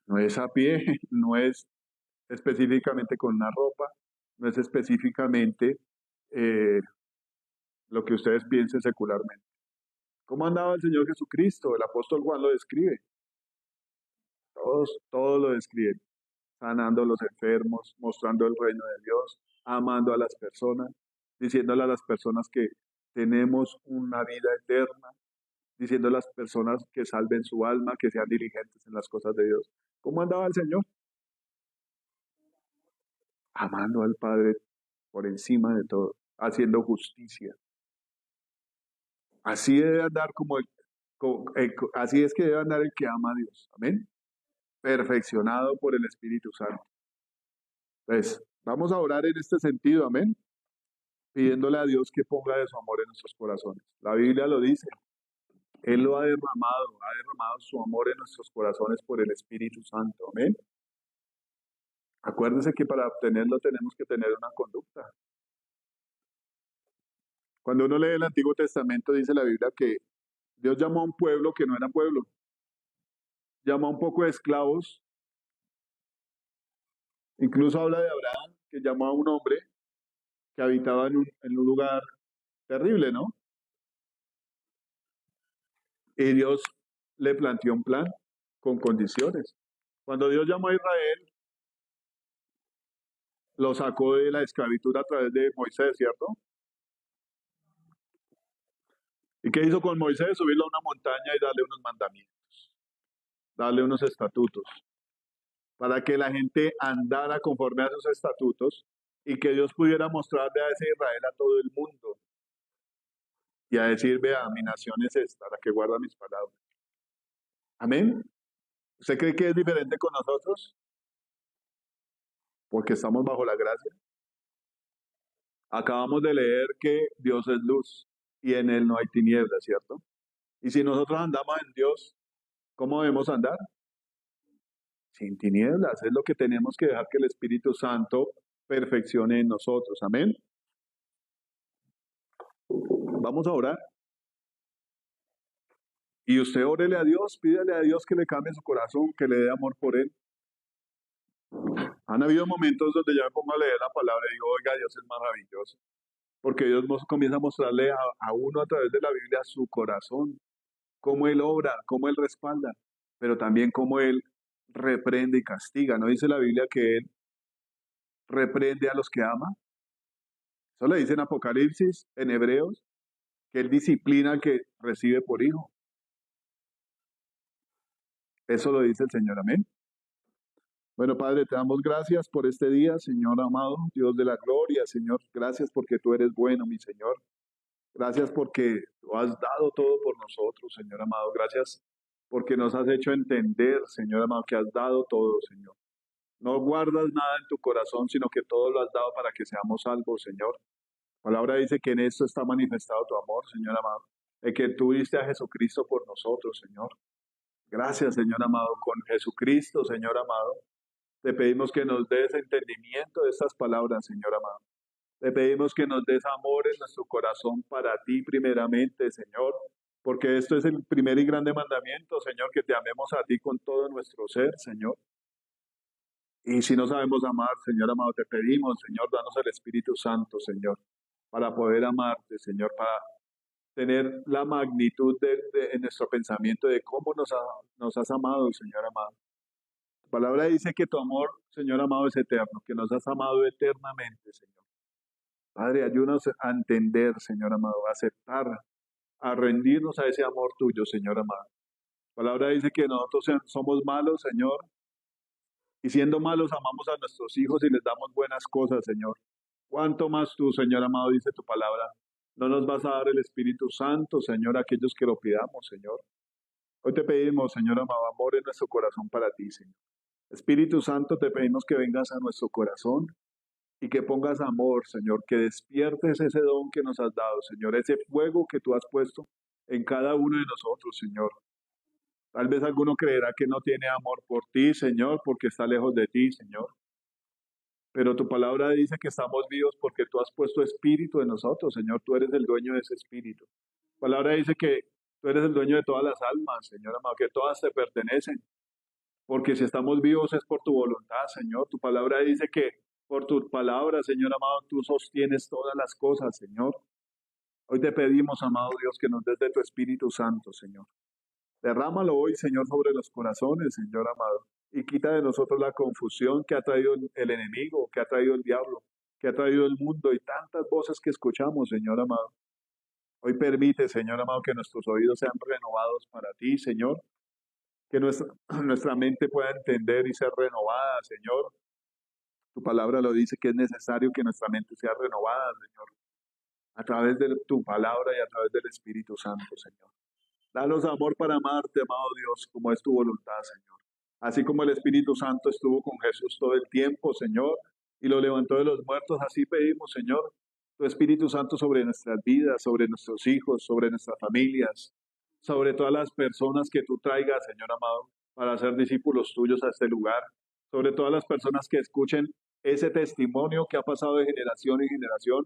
No es a pie, no es específicamente con una ropa, no es específicamente eh, lo que ustedes piensen secularmente. ¿Cómo andaba el Señor Jesucristo? El apóstol Juan lo describe. Todos lo describen. Sanando a los enfermos, mostrando el reino de Dios, amando a las personas, diciéndole a las personas que tenemos una vida eterna, diciendo a las personas que salven su alma, que sean diligentes en las cosas de Dios. ¿Cómo andaba el Señor? Amando al Padre por encima de todo, haciendo justicia. Así debe andar así es que debe andar el que ama a Dios. Amén. Perfeccionado por el Espíritu Santo. Entonces, vamos a orar en este sentido, amén, pidiéndole a Dios que ponga de su amor en nuestros corazones. La Biblia lo dice, Él lo ha derramado su amor en nuestros corazones por el Espíritu Santo, amén. Acuérdense que para obtenerlo tenemos que tener una conducta. Cuando uno lee el Antiguo Testamento, dice la Biblia que Dios llamó a un pueblo que no era pueblo, llamó a un poco de esclavos, incluso habla de Abraham, que llamó a un hombre que habitaba en un lugar terrible, ¿no? Y Dios le planteó un plan con condiciones. Cuando Dios llamó a Israel, lo sacó de la esclavitud a través de Moisés, ¿cierto? ¿Y qué hizo con Moisés? Subirlo a una montaña y darle unos mandamientos, darle unos estatutos, para que la gente andara conforme a esos estatutos y que Dios pudiera mostrarle a ese Israel a todo el mundo y a decir, vea, mi nación es esta, la que guarda mis palabras. Amén. ¿Usted cree que es diferente con nosotros? Porque estamos bajo la gracia. Acabamos de leer que Dios es luz y en Él no hay tinieblas, ¿cierto? Y si nosotros andamos en Dios, ¿cómo debemos andar? Sin tinieblas. Es lo que tenemos que dejar que el Espíritu Santo perfeccione en nosotros. Amén. Vamos a orar. Y usted órele a Dios, pídale a Dios que le cambie su corazón, que le dé amor por Él. Han habido momentos donde ya me pongo a leer la palabra y digo, oiga, Dios es maravilloso. Porque Dios comienza a mostrarle a uno a través de la Biblia su corazón, cómo Él obra, cómo Él respalda, pero también cómo Él reprende y castiga. ¿No dice la Biblia que Él reprende a los que ama? Eso le dice en Apocalipsis, en Hebreos, que Él disciplina al que recibe por hijo. Eso lo dice el Señor, amén. Bueno, Padre, te damos gracias por este día, Señor amado, Dios de la gloria, Señor. Gracias porque tú eres bueno, mi Señor. Gracias porque tú has dado todo por nosotros, Señor amado. Gracias porque nos has hecho entender, Señor amado, que has dado todo, Señor. No guardas nada en tu corazón, sino que todo lo has dado para que seamos salvos, Señor. La palabra dice que en esto está manifestado tu amor, Señor amado, de que tú diste a Jesucristo por nosotros, Señor. Gracias, Señor amado, con Jesucristo, Señor amado. Te pedimos que nos des entendimiento de estas palabras, Señor amado. Te pedimos que nos des amor en nuestro corazón para ti primeramente, Señor. porque esto es el primer y grande mandamiento, Señor, que te amemos a ti con todo nuestro ser, Señor. Y si no sabemos amar, Señor amado, te pedimos, Señor, danos el Espíritu Santo, Señor, para poder amarte, Señor, para tener la magnitud en nuestro pensamiento de cómo nos has amado, Señor amado. Tu palabra dice que tu amor, Señor amado, es eterno, que nos has amado eternamente, Señor. Padre, ayúdanos a entender, Señor amado, a aceptar, a rendirnos a ese amor tuyo, Señor amado. La palabra dice que nosotros somos malos, Señor, y siendo malos amamos a nuestros hijos y les damos buenas cosas, Señor. ¿Cuánto más tú, Señor amado, dice tu palabra? No nos vas a dar el Espíritu Santo, Señor, a aquellos que lo pidamos, Señor. Hoy te pedimos, Señor amado, amor en nuestro corazón para ti, Señor. Espíritu Santo, te pedimos que vengas a nuestro corazón y que pongas amor, Señor, que despiertes ese don que nos has dado, Señor, ese fuego que tú has puesto en cada uno de nosotros, Señor. Tal vez alguno creerá que no tiene amor por ti, Señor, porque está lejos de ti, Señor. Pero tu palabra dice que estamos vivos porque tú has puesto espíritu en nosotros, Señor. Tú eres el dueño de ese espíritu. Tu palabra dice que tú eres el dueño de todas las almas, Señor amado, que todas te pertenecen. Porque si estamos vivos es por tu voluntad, Señor. Tu palabra dice que por tu palabra, Señor amado, tú sostienes todas las cosas, Señor. Hoy te pedimos, amado Dios, que nos des de tu Espíritu Santo, Señor. Derrámalo hoy, Señor, sobre los corazones, Señor amado, y quita de nosotros la confusión que ha traído el enemigo, que ha traído el diablo, que ha traído el mundo y tantas voces que escuchamos, Señor amado. Hoy permite, Señor amado, que nuestros oídos sean renovados para ti, Señor, que nuestra mente pueda entender y ser renovada, Señor. Tu palabra lo dice que es necesario que nuestra mente sea renovada, Señor, a través de tu palabra y a través del Espíritu Santo, Señor. Danos amor para amarte, amado Dios, como es tu voluntad, Señor. Así como el Espíritu Santo estuvo con Jesús todo el tiempo, Señor, y lo levantó de los muertos, así pedimos, Señor, tu Espíritu Santo sobre nuestras vidas, sobre nuestros hijos, sobre nuestras familias, sobre todas las personas que tú traigas, Señor amado, para ser discípulos tuyos a este lugar, sobre todas las personas que escuchen ese testimonio que ha pasado de generación en generación,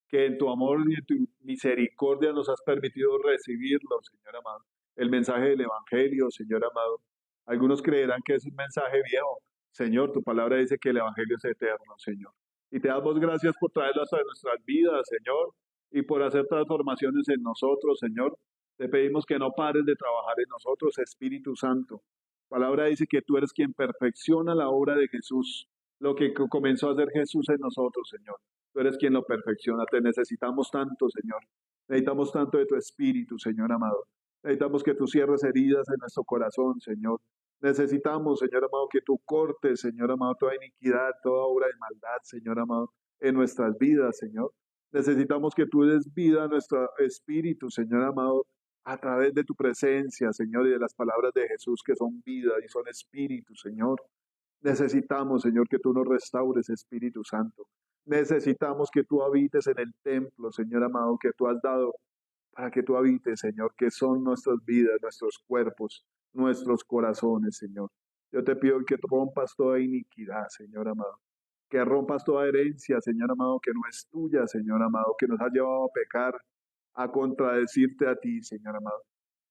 que en tu amor y en tu misericordia nos has permitido recibirlo, Señor amado. El mensaje del Evangelio, Señor amado. Algunos creerán que es un mensaje viejo. Señor, tu palabra dice que el Evangelio es eterno, Señor. Y te damos gracias por traerlo hasta nuestras vidas, Señor, y por hacer transformaciones en nosotros, Señor. Te pedimos que no pares de trabajar en nosotros, Espíritu Santo. La palabra dice que tú eres quien perfecciona la obra de Jesús, lo que comenzó a hacer Jesús en nosotros, Señor. Tú eres quien lo perfecciona. Te necesitamos tanto, Señor. Necesitamos tanto de tu Espíritu, Señor amado. Necesitamos que tú cierres heridas en nuestro corazón, Señor. Necesitamos, Señor amado, que tú cortes, Señor amado, toda iniquidad, toda obra de maldad, Señor amado, en nuestras vidas, Señor. Necesitamos que tú des vida a nuestro espíritu, Señor amado, a través de tu presencia, Señor, y de las palabras de Jesús que son vida y son espíritu, Señor. Necesitamos, Señor, que tú nos restaures, Espíritu Santo. Necesitamos que tú habites en el templo, Señor amado, que tú has dado para que tú habites, Señor, que son nuestras vidas, nuestros cuerpos, nuestros corazones, Señor. Yo te pido que rompas toda iniquidad, Señor amado. Que rompas toda herencia, Señor amado, que no es tuya, Señor amado, que nos ha llevado a pecar, a contradecirte a ti, Señor amado.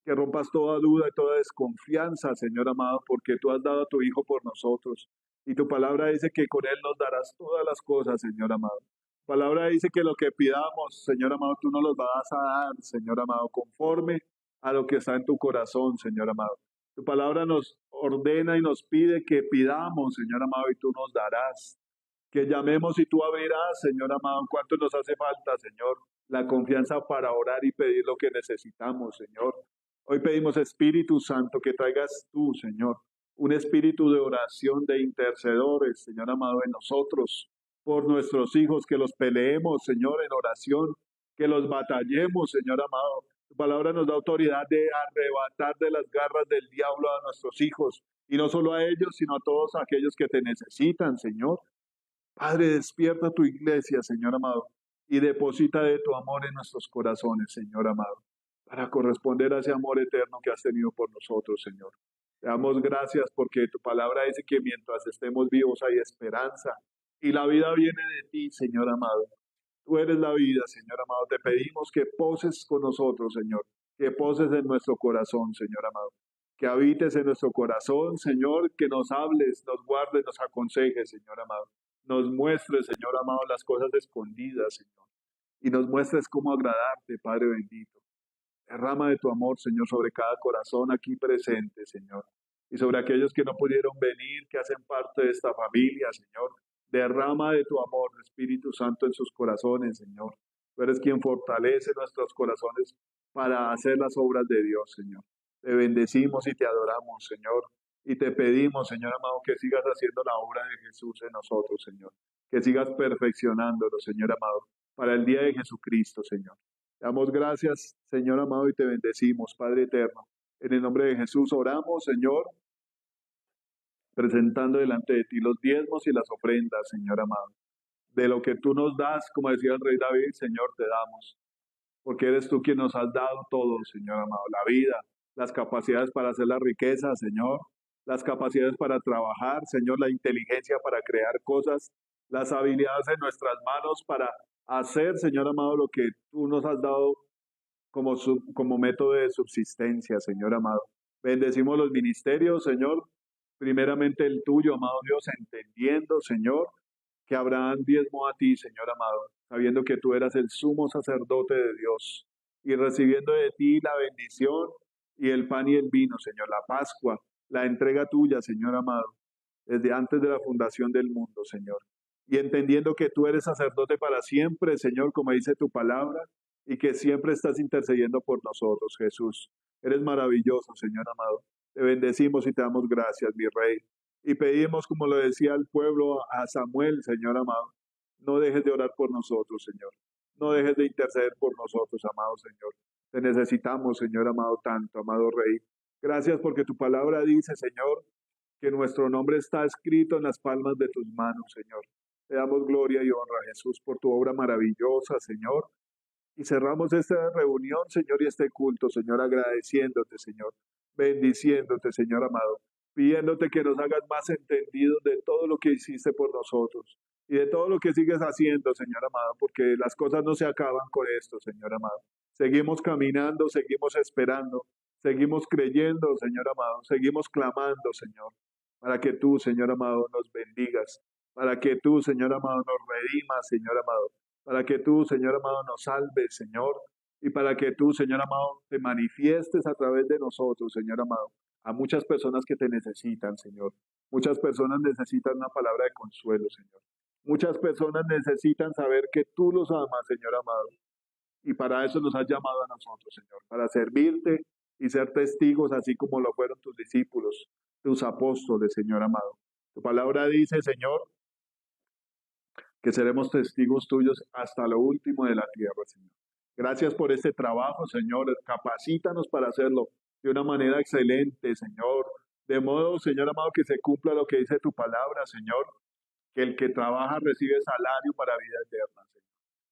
Que rompas toda duda y toda desconfianza, Señor amado, porque tú has dado a tu Hijo por nosotros. Y tu palabra dice que con Él nos darás todas las cosas, Señor amado. Tu palabra dice que lo que pidamos, Señor amado, tú nos lo vas a dar, Señor amado, conforme a lo que está en tu corazón, Señor amado. Tu palabra nos ordena y nos pide que pidamos, Señor amado, y tú nos darás. Que llamemos y tú abrirás, Señor amado, cuánto nos hace falta, Señor, la confianza para orar y pedir lo que necesitamos, Señor. Hoy pedimos, Espíritu Santo, que traigas tú, Señor, un espíritu de oración, de intercedores, Señor amado, en nosotros, por nuestros hijos, que los peleemos, Señor, en oración, que los batallemos, Señor amado. Tu palabra nos da autoridad de arrebatar de las garras del diablo a nuestros hijos, y no solo a ellos, sino a todos aquellos que te necesitan, Señor. Padre, despierta tu iglesia, Señor amado, y deposita de tu amor en nuestros corazones, Señor amado, para corresponder a ese amor eterno que has tenido por nosotros, Señor. Te damos gracias porque tu palabra dice que mientras estemos vivos hay esperanza y la vida viene de ti, Señor amado. Tú eres la vida, Señor amado. Te pedimos que poses con nosotros, Señor, que poses en nuestro corazón, Señor amado. Que habites en nuestro corazón, Señor, que nos hables, nos guardes, nos aconsejes, Señor amado. Nos muestres, Señor amado, las cosas escondidas, Señor. Y nos muestres cómo agradarte, Padre bendito. Derrama de tu amor, Señor, sobre cada corazón aquí presente, Señor. Y sobre aquellos que no pudieron venir, que hacen parte de esta familia, Señor. Derrama de tu amor, Espíritu Santo, en sus corazones, Señor. Tú eres quien fortalece nuestros corazones para hacer las obras de Dios, Señor. Te bendecimos y te adoramos, Señor. Y te pedimos, Señor amado, que sigas haciendo la obra de Jesús en nosotros, Señor. Que sigas perfeccionándolo, Señor amado, para el día de Jesucristo, Señor. Te damos gracias, Señor amado, y te bendecimos, Padre eterno. En el nombre de Jesús oramos, Señor, presentando delante de ti los diezmos y las ofrendas, Señor amado. De lo que tú nos das, como decía el rey David, Señor, te damos. Porque eres tú quien nos has dado todo, Señor amado. La vida, las capacidades para hacer la riqueza, Señor. Las capacidades para trabajar, Señor. La inteligencia para crear cosas. Las habilidades en nuestras manos para hacer, Señor amado, lo que tú nos has dado como método de subsistencia, Señor amado. Bendecimos los ministerios, Señor, primeramente el tuyo, amado Dios, entendiendo, Señor, que Abraham diezmó a ti, Señor amado, sabiendo que tú eras el sumo sacerdote de Dios y recibiendo de ti la bendición y el pan y el vino, Señor, la Pascua, la entrega tuya, Señor amado, desde antes de la fundación del mundo, Señor. Y entendiendo que tú eres sacerdote para siempre, Señor, como dice tu palabra, y que siempre estás intercediendo por nosotros, Jesús. Eres maravilloso, Señor amado. Te bendecimos y te damos gracias, mi Rey. Y pedimos, como lo decía el pueblo a Samuel, Señor amado, no dejes de orar por nosotros, Señor. No dejes de interceder por nosotros, amado Señor. Te necesitamos, Señor amado, tanto, amado Rey. Gracias porque tu palabra dice, Señor, que nuestro nombre está escrito en las palmas de tus manos, Señor. Te damos gloria y honra, Jesús, por tu obra maravillosa, Señor. Y cerramos esta reunión, Señor, y este culto, Señor, agradeciéndote, Señor, bendiciéndote, Señor amado, pidiéndote que nos hagas más entendidos de todo lo que hiciste por nosotros y de todo lo que sigues haciendo, Señor amado, porque las cosas no se acaban con esto, Señor amado. Seguimos caminando, seguimos esperando, seguimos creyendo, Señor amado, seguimos clamando, Señor, para que tú, Señor amado, nos bendigas, para que tú, Señor amado, nos redimas, Señor amado, para que tú, Señor amado, nos salves, Señor, y para que tú, Señor amado, te manifiestes a través de nosotros, Señor amado, a muchas personas que te necesitan, Señor. Muchas personas necesitan una palabra de consuelo, Señor. Muchas personas necesitan saber que tú los amas, Señor amado, y para eso nos has llamado a nosotros, Señor, para servirte y ser testigos, así como lo fueron tus discípulos, tus apóstoles, Señor amado. Tu palabra dice, Señor, que seremos testigos tuyos hasta lo último de la tierra, Señor. Gracias por este trabajo, Señor. Capacítanos para hacerlo de una manera excelente, Señor. De modo, Señor amado, que se cumpla lo que dice tu palabra, Señor, que el que trabaja recibe salario para vida eterna, Señor.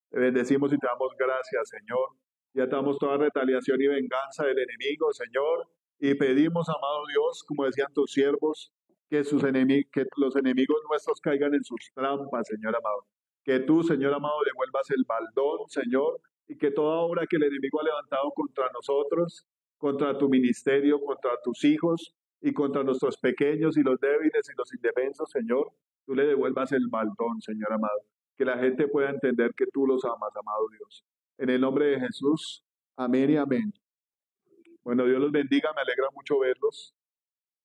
Te bendecimos y te damos gracias, Señor. Y atamos toda retaliación y venganza del enemigo, Señor. Y pedimos, amado Dios, como decían tus siervos, que los enemigos nuestros caigan en sus trampas, Señor amado. Que tú, Señor amado, devuelvas el baldón, Señor, y que toda obra que el enemigo ha levantado contra nosotros, contra tu ministerio, contra tus hijos y contra nuestros pequeños y los débiles y los indefensos, Señor, tú le devuelvas el baldón, Señor amado. Que la gente pueda entender que tú los amas, amado Dios. En el nombre de Jesús, amén y amén. Bueno, Dios los bendiga, me alegra mucho verlos,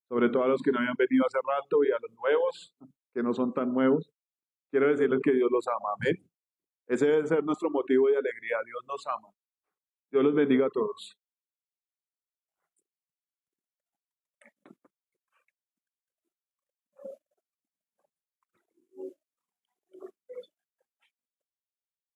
sobre todo a los que no habían venido hace rato y a los nuevos, que no son tan nuevos. Quiero decirles que Dios los ama, amén. Ese debe ser nuestro motivo de alegría, Dios nos ama. Dios los bendiga a todos.